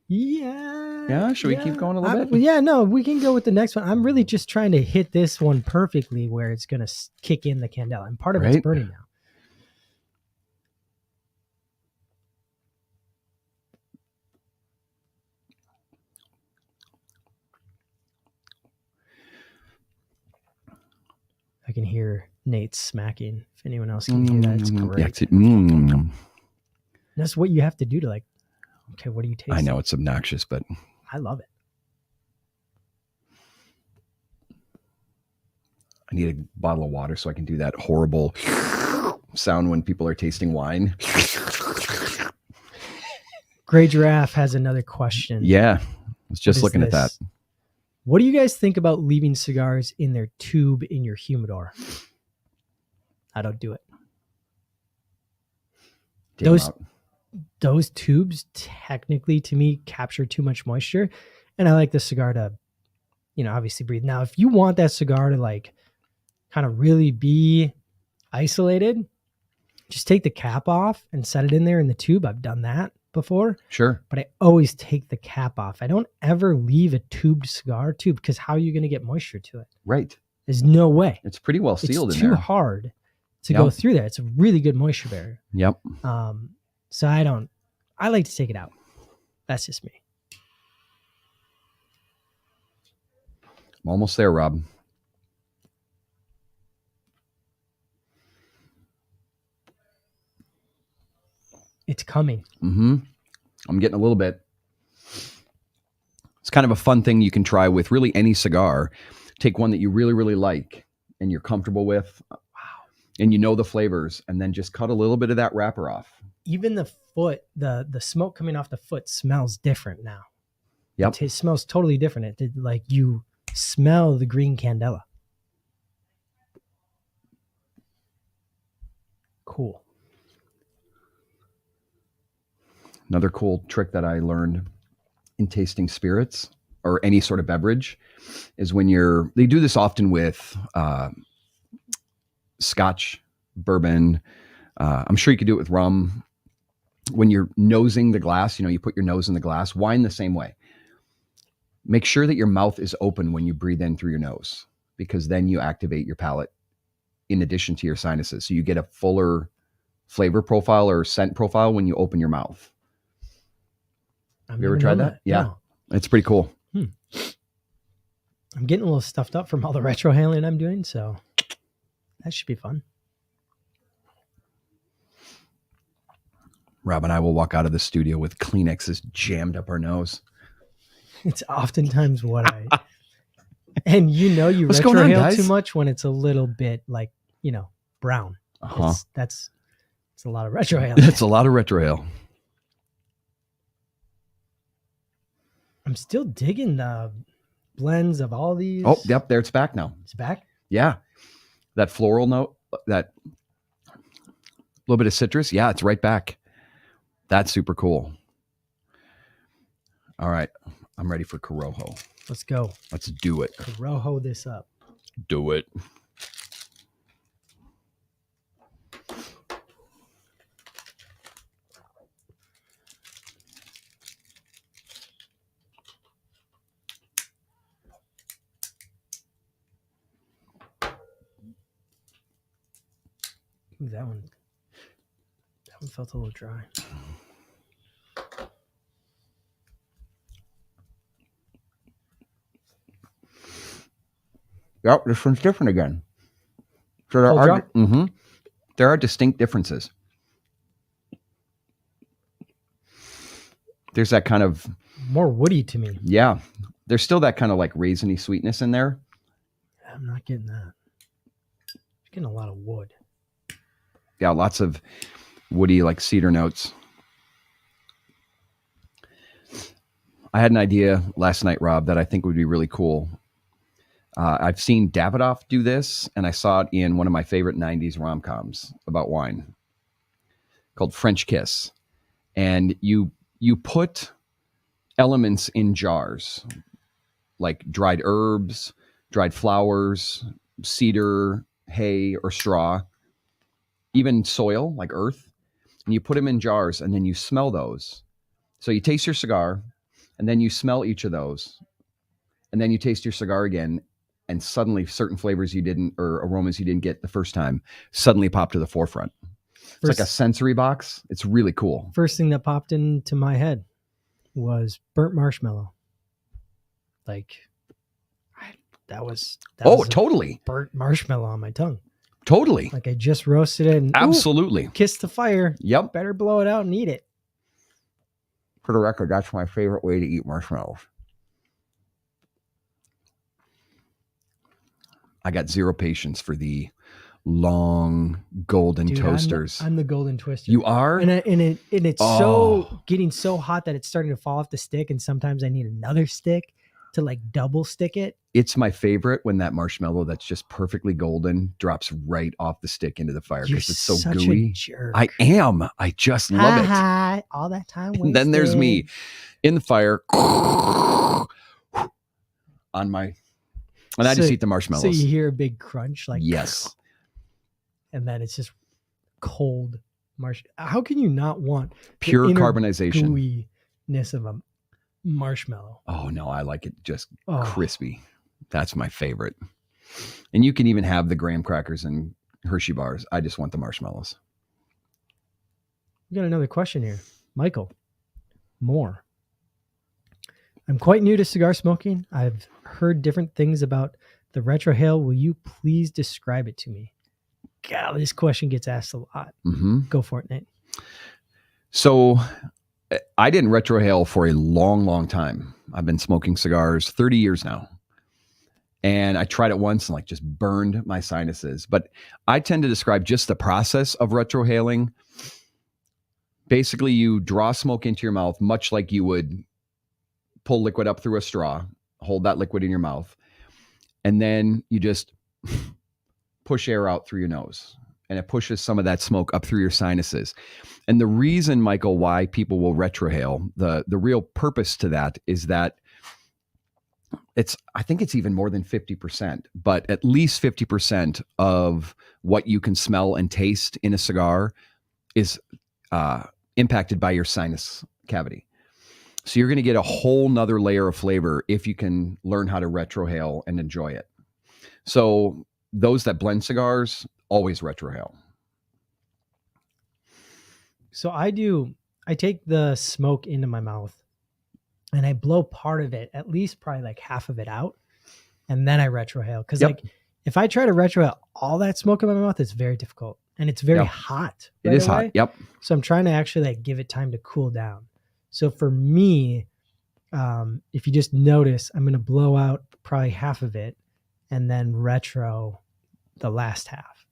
Yeah. Yeah. Should we keep going a little bit? Yeah, no, we can go with the next one. I'm really just trying to hit this one perfectly where it's going to kick in the Candela. And part of it's burning now. I can hear Nate smacking. If anyone else can hear that, it's great. Yeah, that's what you have to do to like, okay, what do you taste? I know it's obnoxious, but I love it. I need a bottle of water so I can do that horrible sound when people are tasting wine. Gray Giraffe has another question. Yeah, I was just looking at that. What do you guys think about leaving cigars in their tube in your humidor? I don't do it. Those tubes technically to me capture too much moisture, and I like the cigar to, obviously breathe. Now, if you want that cigar to like kind of really be isolated, just take the cap off and set it in there in the tube. I've done that before. Sure. But I always take the cap off. I don't ever leave a tubed cigar tube because how are you going to get moisture to it? Right. There's no way. It's pretty well sealed it's in there. It's too hard to go through there. It's a really good moisture barrier. Yep. So I like to take it out. That's just me. I'm almost there, Rob. It's coming. Mm-hmm. I'm getting a little bit. It's kind of a fun thing you can try with really any cigar. Take one that you really, really like and you're comfortable with. Wow. And you know the flavors, and then just cut a little bit of that wrapper off. Even the foot, the smoke coming off the foot smells different now. Yep. It smells totally different. Like you smell the green Candela. Cool. Another cool trick that I learned in tasting spirits or any sort of beverage is when they do this often with Scotch, bourbon. I'm sure you could do it with rum. When you're nosing the glass, you put your nose in the glass. Wine the same way. Make sure that your mouth is open when you breathe in through your nose, because then you activate your palate in addition to your sinuses. So you get a fuller flavor profile or scent profile when you open your mouth. Have you ever tried that? Yeah. No. It's pretty cool. I'm getting a little stuffed up from all the retrohaling I'm doing, so that should be fun. Rob and I will walk out of the studio with Kleenexes jammed up our nose. It's oftentimes what and you retrohale too much when it's a little bit like, brown. Uh-huh. It's a lot of retrohale. It's a lot of retrohale. I'm still digging the blends of all these. Oh, yep. There it's back now. It's back? Yeah. That floral note, that little bit of citrus. Yeah, it's right back. That's super cool. All right. I'm ready for Corojo. Let's go. Let's do it. Corojo this up. Do it. Ooh, that one felt a little dry. Yep, this one's different again. So there are distinct differences. There's that kind of more woody to me. Yeah. There's still that kind of like raisiny sweetness in there. I'm not getting that. I'm getting a lot of wood. Yeah, lots of woody, like cedar notes. I had an idea last night, Rob, that I think would be really cool. I've seen Davidoff do this, and I saw it in one of my favorite 90s rom-coms about wine called French Kiss. And you put elements in jars, like dried herbs, dried flowers, cedar, hay, or straw, even soil, like earth, and you put them in jars, and then you smell those. So you taste your cigar, and then you smell each of those, and then you taste your cigar again, and suddenly certain flavors you didn't, or aromas you didn't get the first time, suddenly pop to the forefront. It's like a sensory box. It's really cool. First thing that popped into my head was burnt marshmallow. Like, that was totally burnt marshmallow on my tongue. Totally. Like I just roasted it and absolutely kissed the fire. Yep. Better blow it out and eat it. For the record, that's my favorite way to eat marshmallows. I got zero patience for the long golden toasters. I'm the golden twister. You are? And it's so getting so hot that it's starting to fall off the stick, and sometimes I need another stick to like double stick it. It's my favorite when that marshmallow that's just perfectly golden drops right off the stick into the fire because it's so gooey. A jerk. I am. I just love it. All that time wasted. And then there's me in the fire on my, and I just eat the marshmallows. So you hear a big crunch, like yes, and then it's just cold marshmallow. How can you not want pure carbonization, gooiness of a marshmallow? Oh no, I like it just crispy. That's my favorite. And you can even have the graham crackers and Hershey bars. I just want the marshmallows. We got another question here. Michael Moore. I'm quite new to cigar smoking. I've heard different things about the retrohale. Will you please describe it to me? God, this question gets asked a lot. Mm-hmm. Go for it, Nate. So I didn't retrohale for a long, long time. I've been smoking cigars 30 years now. And I tried it once and like just burned my sinuses. But I tend to describe just the process of retrohaling. Basically, you draw smoke into your mouth, much like you would pull liquid up through a straw, hold that liquid in your mouth. And then you just push air out through your nose. And it pushes some of that smoke up through your sinuses. And the reason, Michael, why people will retrohale, the real purpose to that is that I think it's even more than 50%, but at least 50% of what you can smell and taste in a cigar is impacted by your sinus cavity. So you're going to get a whole nother layer of flavor if you can learn how to retrohale and enjoy it. So those that blend cigars always retrohale. So I take the smoke into my mouth and I blow part of it, at least probably like half of it out. And then I retrohale. Cause like if I try to retrohale all that smoke in my mouth, it's very difficult and it's very hot. It is hot. Yep. So I'm trying to actually like give it time to cool down. So for me, if you just notice, I'm going to blow out probably half of it and then retro the last half.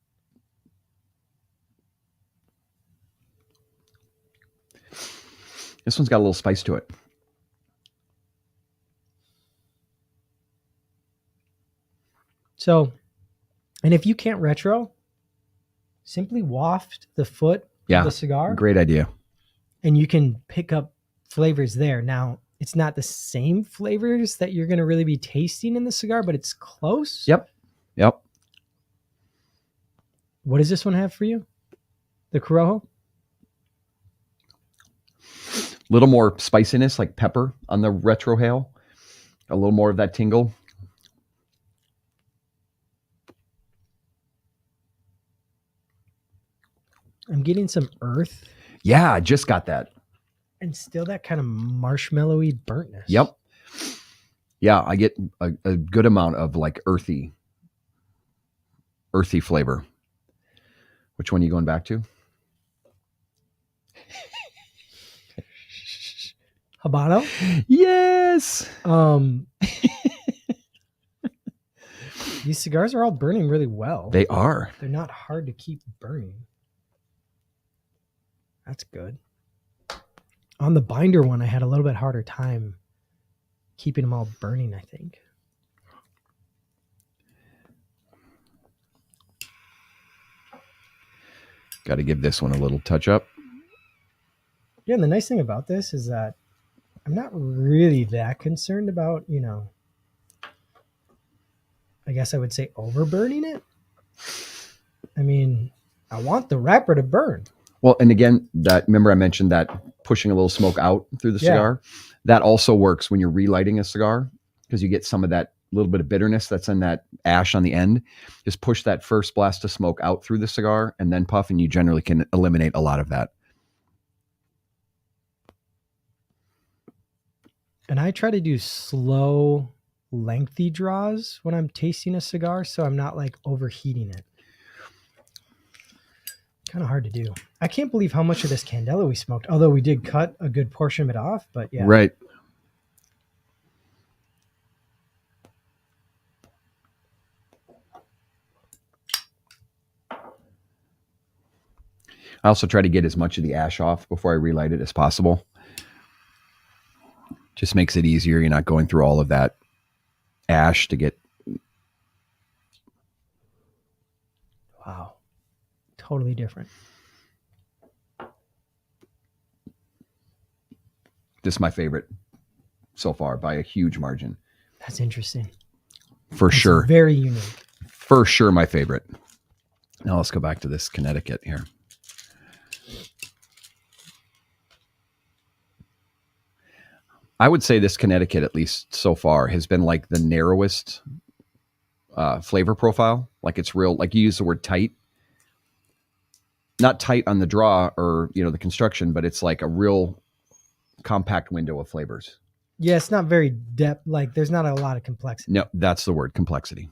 This one's got a little spice to it. So, and if you can't retro, simply waft the foot of the cigar. Great idea. and you can pick up flavors there. Now, it's not the same flavors that you're going to really be tasting in the cigar, but it's close. Yep. What does this one have for you? The Corojo? A little more spiciness, like pepper on the retrohale. A little more of that tingle. I'm getting some earth. Yeah, I just got that. And still that kind of marshmallowy burntness. Yep. Yeah, I get a good amount of like earthy flavor. Which one are you going back to? Habano? Yes. These cigars are all burning really well. They are. They're not hard to keep burning. That's good. On the binder one, I had a little bit harder time keeping them all burning, I think. Got to give this one a little touch up. Yeah, and the nice thing about this is that I'm not really that concerned about, I guess I would say overburning it. I mean, I want the wrapper to burn. Well, and again, remember I mentioned that pushing a little smoke out through the cigar? That also works when you're relighting a cigar because you get some of that little bit of bitterness that's in that ash on the end. Just push that first blast of smoke out through the cigar and then puff, and you generally can eliminate a lot of that. And I try to do slow, lengthy draws when I'm tasting a cigar, so I'm not like overheating it. Kind of hard to do. I can't believe how much of this Candela we smoked, although we did cut a good portion of it off, but yeah. Right. I also try to get as much of the ash off before I relight it as possible. Just makes it easier. You're not going through all of that ash to get. Wow. Totally different. This is my favorite so far by a huge margin. That's interesting. For sure. Very unique. For sure my favorite. Now let's go back to this Connecticut here. I would say this Connecticut, at least so far, has been like the narrowest flavor profile. Like it's real, like you use the word tight. Not tight on the draw or, the construction, but it's like a real compact window of flavors. Yeah, it's not very depth. Like there's not a lot of complexity. No, that's the word, complexity.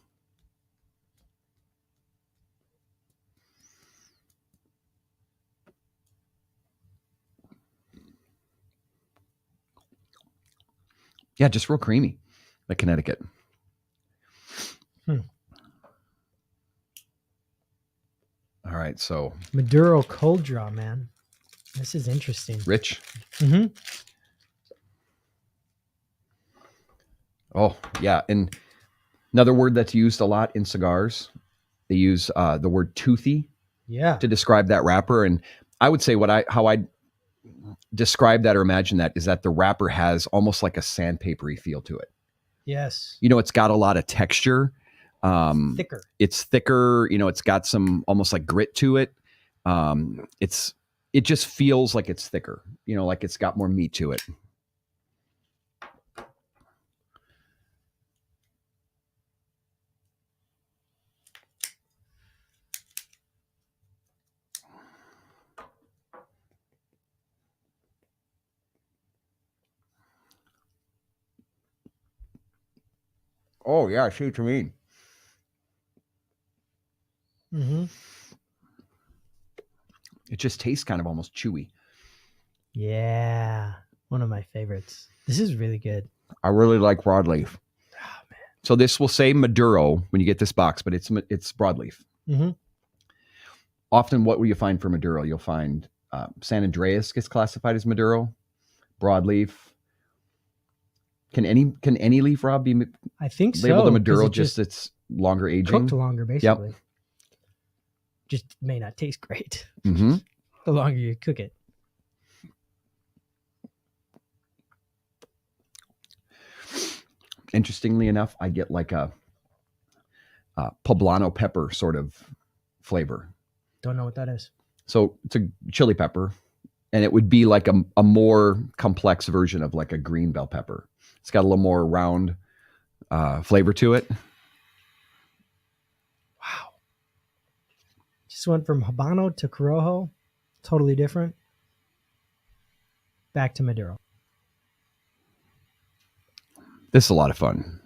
Yeah, just real creamy, the Connecticut. All right, so Maduro cold draw, man. This is interesting. Rich. Mm-hmm. Oh, yeah. And another word that's used a lot in cigars, they use the word toothy to describe that wrapper. And I would say how I describe that or imagine that is that the wrapper has almost like a sandpapery feel to it. Yes. It's got a lot of texture. Thicker. It's thicker. It's got some almost like grit to it. It just feels like it's thicker, like it's got more meat to it. Oh, yeah, I see what you mean. Mm-hmm. It just tastes kind of almost chewy. Yeah. One of my favorites. This is really good. I really like broadleaf. Oh, man. So this will say Maduro when you get this box, but it's broadleaf. Mm-hmm. Often what will you find for Maduro? You'll find San Andreas gets classified as Maduro, broadleaf. Can any leaf, Rob, be I think labeled so, a Maduro? it Just it's longer aging, cooked longer, basically. Yep. Just may not taste great Mm-hmm. the longer you cook it. Interestingly enough, I get like a poblano pepper sort of flavor. Don't know what that is. So it's a chili pepper, and it would be like a more complex version of like a green bell pepper. It's got a little more round flavor to it. Wow. Just went from Habano to Corojo. Totally different. Back to Maduro. This is a lot of fun.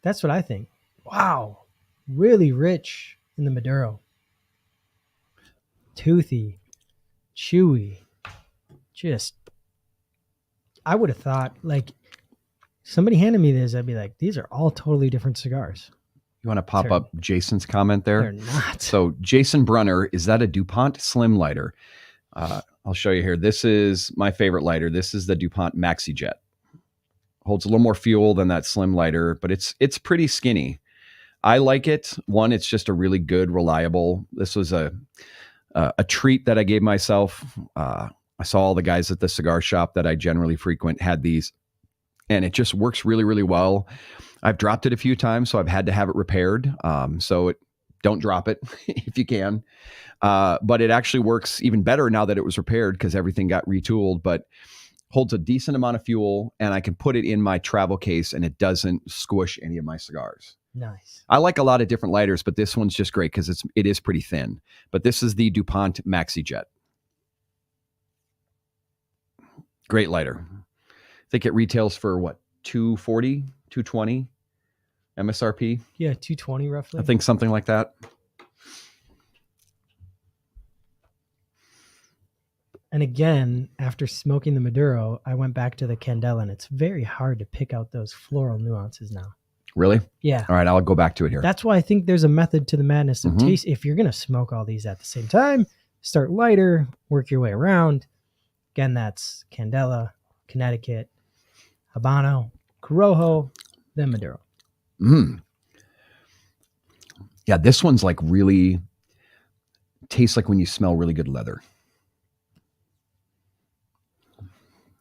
That's what I think. Wow. Really rich in the Maduro. Toothy. Chewy. Just, I would have thought, like, somebody handed me this, I'd be like, these are all totally different cigars. You want to pop up Jason's comment there? They're not. So Jason Brunner, is that a DuPont Slim lighter? I'll show you here. This is my favorite lighter. This is the DuPont MaxiJet. Holds a little more fuel than that Slim lighter, but it's pretty skinny. I like it. One, it's just a really good, reliable. This was a treat that I gave myself. I saw all the guys at the cigar shop that I generally frequent had these, and it just works really, really well. I've dropped it a few times, so I've had to have it repaired. Don't drop it if you can. But it actually works even better now that it was repaired because everything got retooled, but holds a decent amount of fuel, and I can put it in my travel case and it doesn't squish any of my cigars. Nice. I like a lot of different lighters, but this one's just great because it is pretty thin. But this is the DuPont MaxiJet. Great lighter. I think it retails for what, $240, $220 MSRP? Yeah, 220 roughly. I think something like that. And again, after smoking the Maduro, I went back to the Candela, and it's very hard to pick out those floral nuances now. Really? Yeah. All right, I'll go back to it here. That's why I think there's a method to the madness of taste. If you're going to smoke all these at the same time, start lighter, work your way around. Again, that's Candela, Connecticut, Habano, Corojo, then Maduro. Yeah, this one's like really tastes like when you smell really good leather,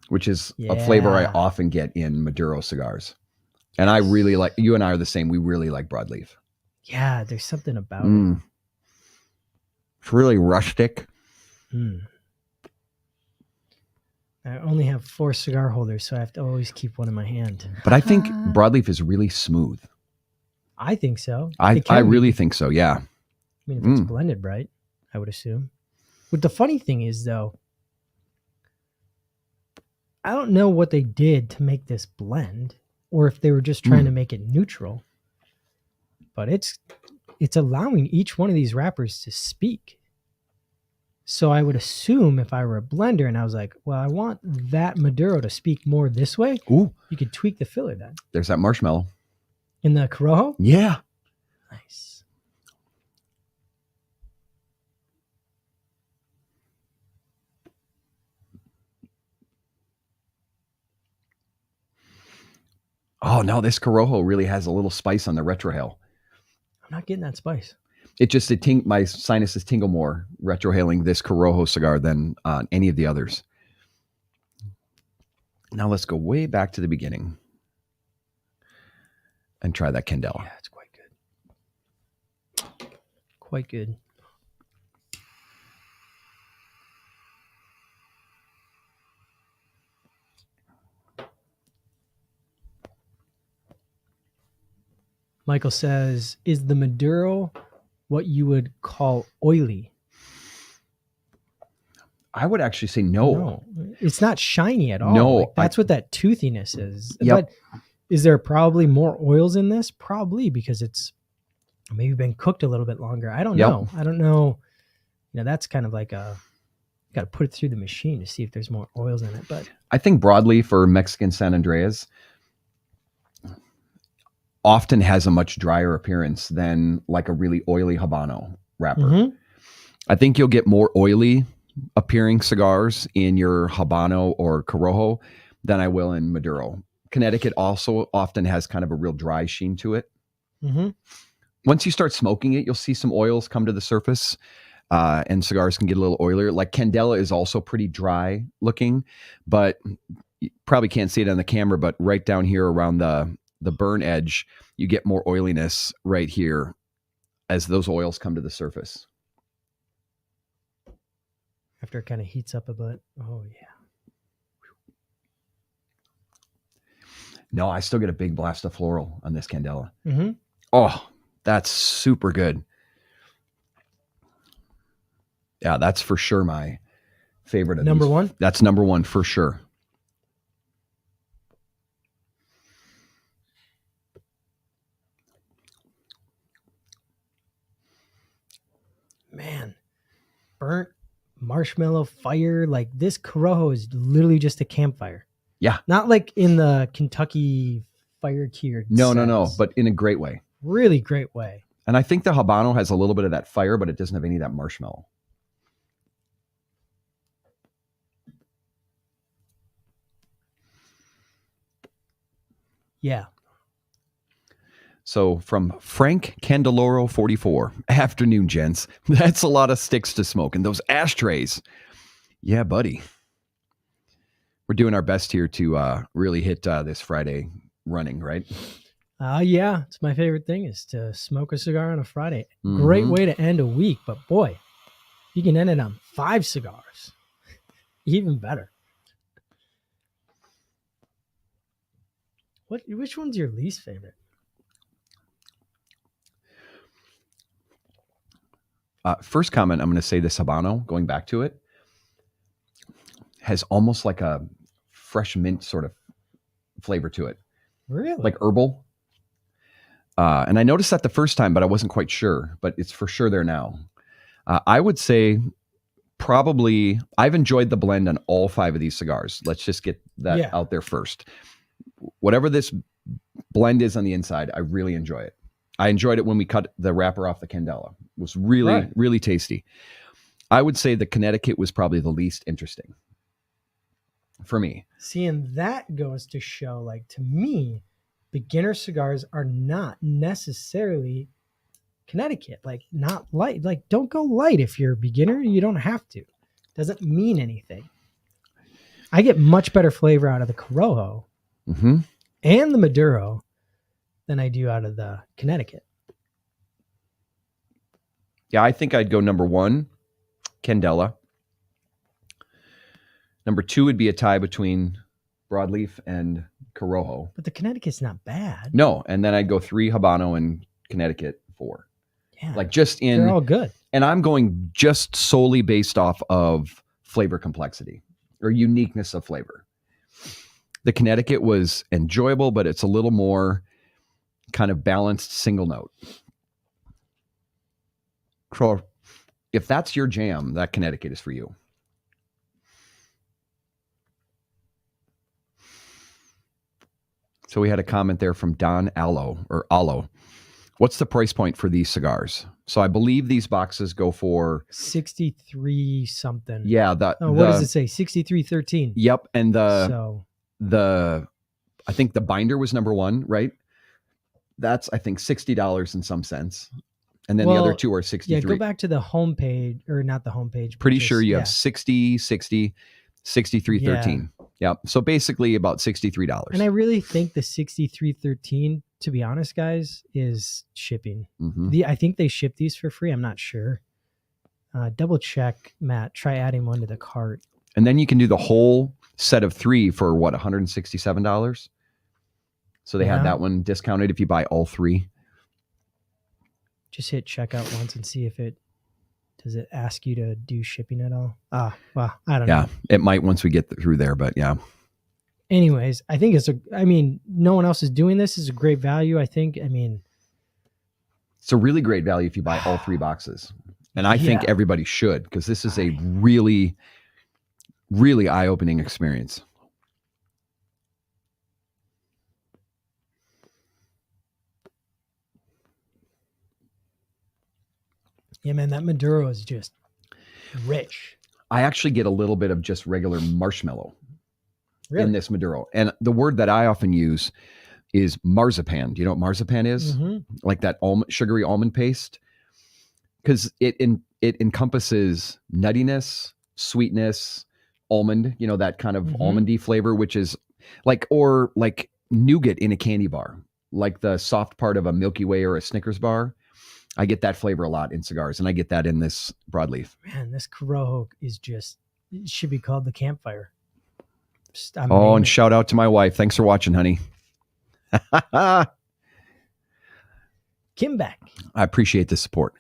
which is a flavor I often get in Maduro cigars. And I really like, you and I are the same. We really like broadleaf. Yeah, there's something about it. It's really rustic. I only have 4 cigar holders, so I have to always keep one in my hand. But I think broadleaf is really smooth. I think so. I really think so, yeah. I mean, if it's blended right, I would assume. But the funny thing is, though, I don't know what they did to make this blend, or if they were just trying to make it neutral. But it's allowing each one of these wrappers to speak. So I would assume if I were a blender and I was like, well, I want that Maduro to speak more this way, Ooh, you could tweak the filler then. there's that marshmallow. In the Corojo? Yeah. Nice. Oh, no, this Corojo really has a little spice on the retrohale. I'm not getting that spice. My sinuses tingle more retrohaling this Corojo cigar than any of the others. Now let's go way back to the beginning and try that Candela. Yeah, it's quite good. Quite good. Michael says, is the Maduro what you would call oily? I would actually say no. It's not shiny at all. No. Like, that's what that toothiness is. Yep. But is there probably more oils in this? Probably, because it's maybe been cooked a little bit longer. I don't know. I don't know. You know, that's kind of like got to put it through the machine to see if there's more oils in it. But I think broadleaf or Mexican San Andreas often has a much drier appearance than like a really oily Habano wrapper. I think you'll get more oily appearing cigars in your Habano or Corojo than I will in Maduro. Connecticut also often has kind of a real dry sheen to it. Once you start smoking it, you'll see some oils come to the surface, and cigars can get a little oilier. Like Candela is also pretty dry looking, but you probably can't see it on the camera, but right down here around the burn edge, you get more oiliness right here as those oils come to the surface. After it kind of heats up a bit. Oh, yeah. No, I still get a big blast of floral on this Candela. Mm-hmm. Oh, that's super good. Yeah, that's for sure my favorite of Number these. one? That's number one for sure. Man, burnt marshmallow fire. Like this Corojo is literally just a campfire. Yeah. Not like in the Kentucky fire cured. No, but in a great way. Really great way. And I think the Habano has a little bit of that fire, but it doesn't have any of that marshmallow. Yeah. So from Frank Candeloro 44, afternoon, gents. That's a lot of sticks to smoke. And those ashtrays. Yeah, buddy. We're doing our best here to really hit this Friday running, right? Yeah. It's my favorite thing is to smoke a cigar on a Friday. Mm-hmm. Great way to end a week. But boy, you can end it on 5 cigars. Even better. Which one's your least favorite? First comment, I'm going to say this Habano, going back to it, has almost like a fresh mint sort of flavor to it. Really? Like herbal. And I noticed that the first time, but I wasn't quite sure. But it's for sure there now. I would say probably I've enjoyed the blend on all 5 of these cigars. Let's just get that out there first. Whatever this blend is on the inside, I really enjoy it. I enjoyed it when we cut the wrapper off the Candela. It was really, really tasty. I would say the Connecticut was probably the least interesting for me. See, and that goes to show, like, to me, beginner cigars are not necessarily Connecticut. Like, not light. Like, don't go light if you're a beginner. You don't have to. Doesn't mean anything. I get much better flavor out of the Corojo and the Maduro than I do out of the Connecticut. Yeah, I think I'd go number 1, Candela. Number 2 would be a tie between Broadleaf and Corojo. But the Connecticut's not bad. No, and then I'd go 3 Habano and Connecticut 4. Yeah, like just in, they're all good. And I'm going just solely based off of flavor complexity or uniqueness of flavor. The Connecticut was enjoyable, but it's a little more kind of balanced single note. So if that's your jam, that Connecticut is for you. So we had a comment there from Don Allo. What's the price point for these cigars? So I believe these boxes go for 63 something. Yeah. What does it say? 63.13. Yep. And I think the binder was number 1, right? That's, I think, $60 in some sense. And then the other 2 are 63. Yeah, go back to the homepage, or not the homepage. Pretty sure you have 60, 60, 63.13. Yeah. So basically about $63. And I really think the 63.13, to be honest, guys, is shipping. I think they ship these for free. I'm not sure. Double check, Matt. Try adding one to the cart. And then you can do the whole set of 3 for what, $167? So they have that one discounted if you buy all 3. Just hit checkout once and see if does it ask you to do shipping at all? Well, I don't know. Yeah, it might once we get through there, but yeah. Anyways, I think no one else is doing this. It's a great value, I think. It's a really great value if you buy all 3 boxes. And I think everybody should, because this is a really, really eye-opening experience. Yeah, man, that Maduro is just rich. I actually get a little bit of just regular marshmallow in this Maduro. And the word that I often use is marzipan. Do you know what marzipan is? Like that sugary almond paste? Because it encompasses nuttiness, sweetness, almond, you know, that kind of Mhm. almondy flavor, which is like nougat in a candy bar, like the soft part of a Milky Way or a Snickers bar. I get that flavor a lot in cigars, and I get that in this broadleaf. Man, this Corojo is just, it should be called the campfire. I'm Oh, naming and it. shout out to my wife. Thanks for watching, honey. I Kim Beck. appreciate the support.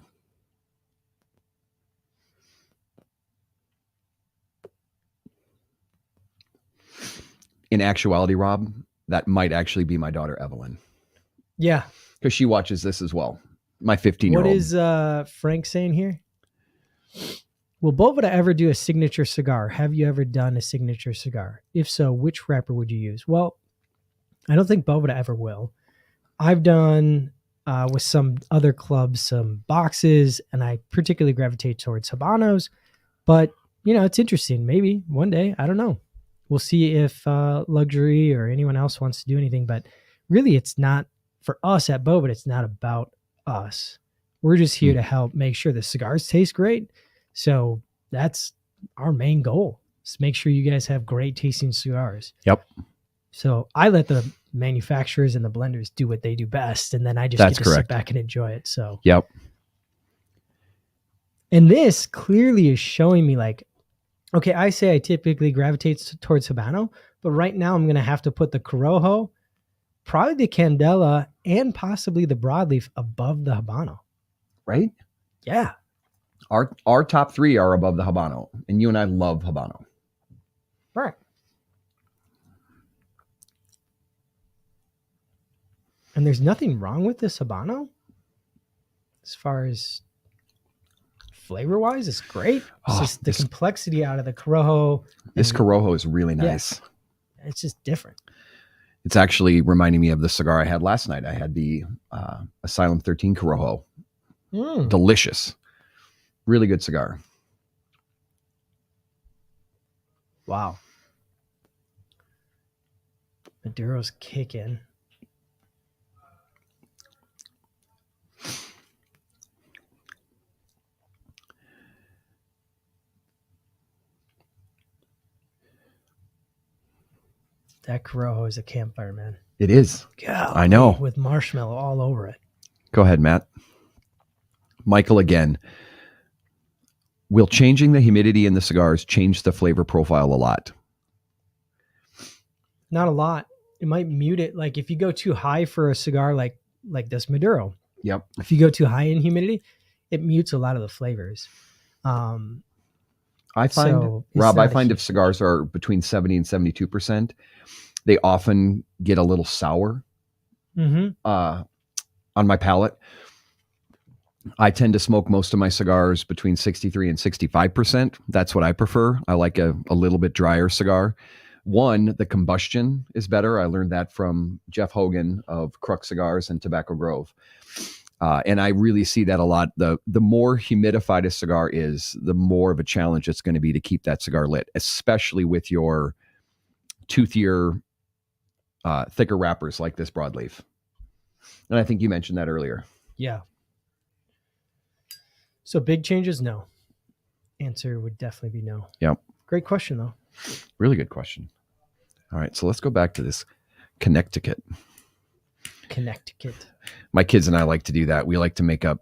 In actuality, Rob, that might actually be my daughter, Evelyn, Yeah. because she watches this as well. My 15-year-old. What is Frank saying here? Will Boveda ever do a signature cigar? Have you ever done a signature cigar? If so, which wrapper would you use? Well, I don't think Boveda ever will. I've done with some other clubs some boxes, and I particularly gravitate towards Habanos. But it's interesting. Maybe one day, I don't know. We'll see if Luxury or anyone else wants to do anything. But really, it's not for us at Boveda. It's not about us. We're just here to help make sure the cigars taste great. So that's our main goal. Is make sure you guys have great tasting cigars. Yep. So I let the manufacturers and the blenders do what they do best, and then I just That's get to correct. sit back and enjoy it. So Yep. And this clearly is showing me like, okay, I say I typically gravitate towards Habano, but right now I'm going to have to put the Corojo, probably the Candela, and possibly the Broadleaf above the Habano. Right? Yeah. Our top three are above the Habano, and you and I love Habano. Right. And there's nothing wrong with this Habano as far as flavor wise. It's great. It's just the complexity out of the Corojo. This Corojo is really nice. Yeah, it's just different. It's actually reminding me of the cigar I had last night. I had the Asylum 13 Corojo. Delicious. Really good cigar. Wow. Maduro's kicking. That Corojo is a campfire, man. It is. God, I know. With marshmallow all over it. Go ahead, Matt. Michael again. Will changing the humidity in the cigars change the flavor profile a lot? Not a lot. It might mute it. Like if you go too high for a cigar like this Maduro. Yep. If you go too high in humidity, it mutes a lot of the flavors. I find, Rob, if cigars are between 70 and 72%, they often get a little sour on my palate. I tend to smoke most of my cigars between 63 and 65%. That's what I prefer. I like a little bit drier cigar. One, the combustion is better. I learned that from Jeff Hogan of Crux Cigars and Tobacco Grove. And I really see that a lot. The more humidified a cigar is, the more of a challenge it's going to be to keep that cigar lit, especially with your toothier, thicker wrappers like this broadleaf. And I think you mentioned that earlier. Yeah. So big changes? No. Answer would definitely be no. Yep. Great question, though. Really good question. All right. So let's go back to this Connecticut. My kids and I like to do that. We like to make up,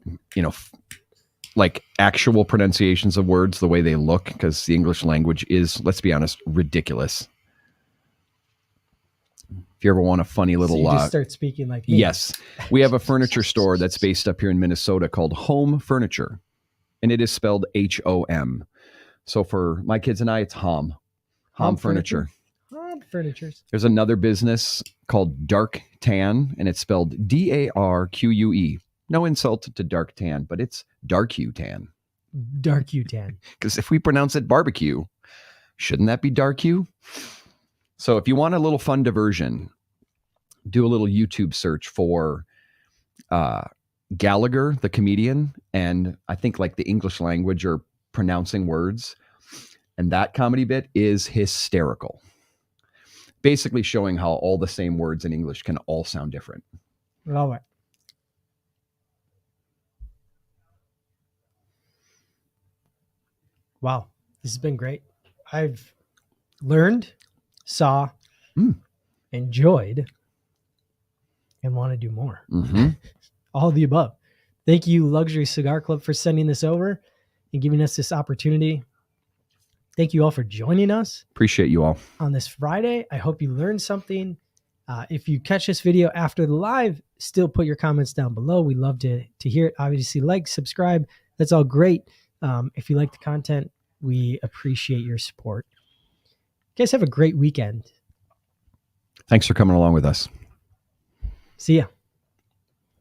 like actual pronunciations of words the way they look, because the English language is, let's be honest, ridiculous. If you ever want a funny little... So you just start speaking like me. Yes. We have a furniture store that's based up here in Minnesota called Home Furniture, and it is spelled H-O-M. So for my kids and I, it's Hom Furniture. Hom Furnitures. There's another business called Dark Tan, and it's spelled D-A-R-Q-U-E. No insult to Dark Tan, but it's Dark U Tan. Dark U Tan. Because if we pronounce it barbecue, shouldn't that be Dark U? So if you want a little fun diversion, do a little YouTube search for Gallagher, the comedian, and I think like the English language or pronouncing words. And that comedy bit is hysterical. Basically showing how all the same words in English can all sound different. Love it. Wow. This has been great. I've learned, saw, enjoyed, and want to do more. Mm-hmm. All of the above. Thank you, Luxury Cigar Club, for sending this over and giving us this opportunity. Thank you all for joining us. Appreciate you all on this Friday. I hope you learned something. If you catch this video after the live, still put your comments down below. We love to hear it. Obviously, like, subscribe. That's all great. If you like the content, we appreciate your support. You guys have a great weekend. Thanks for coming along with us. See ya.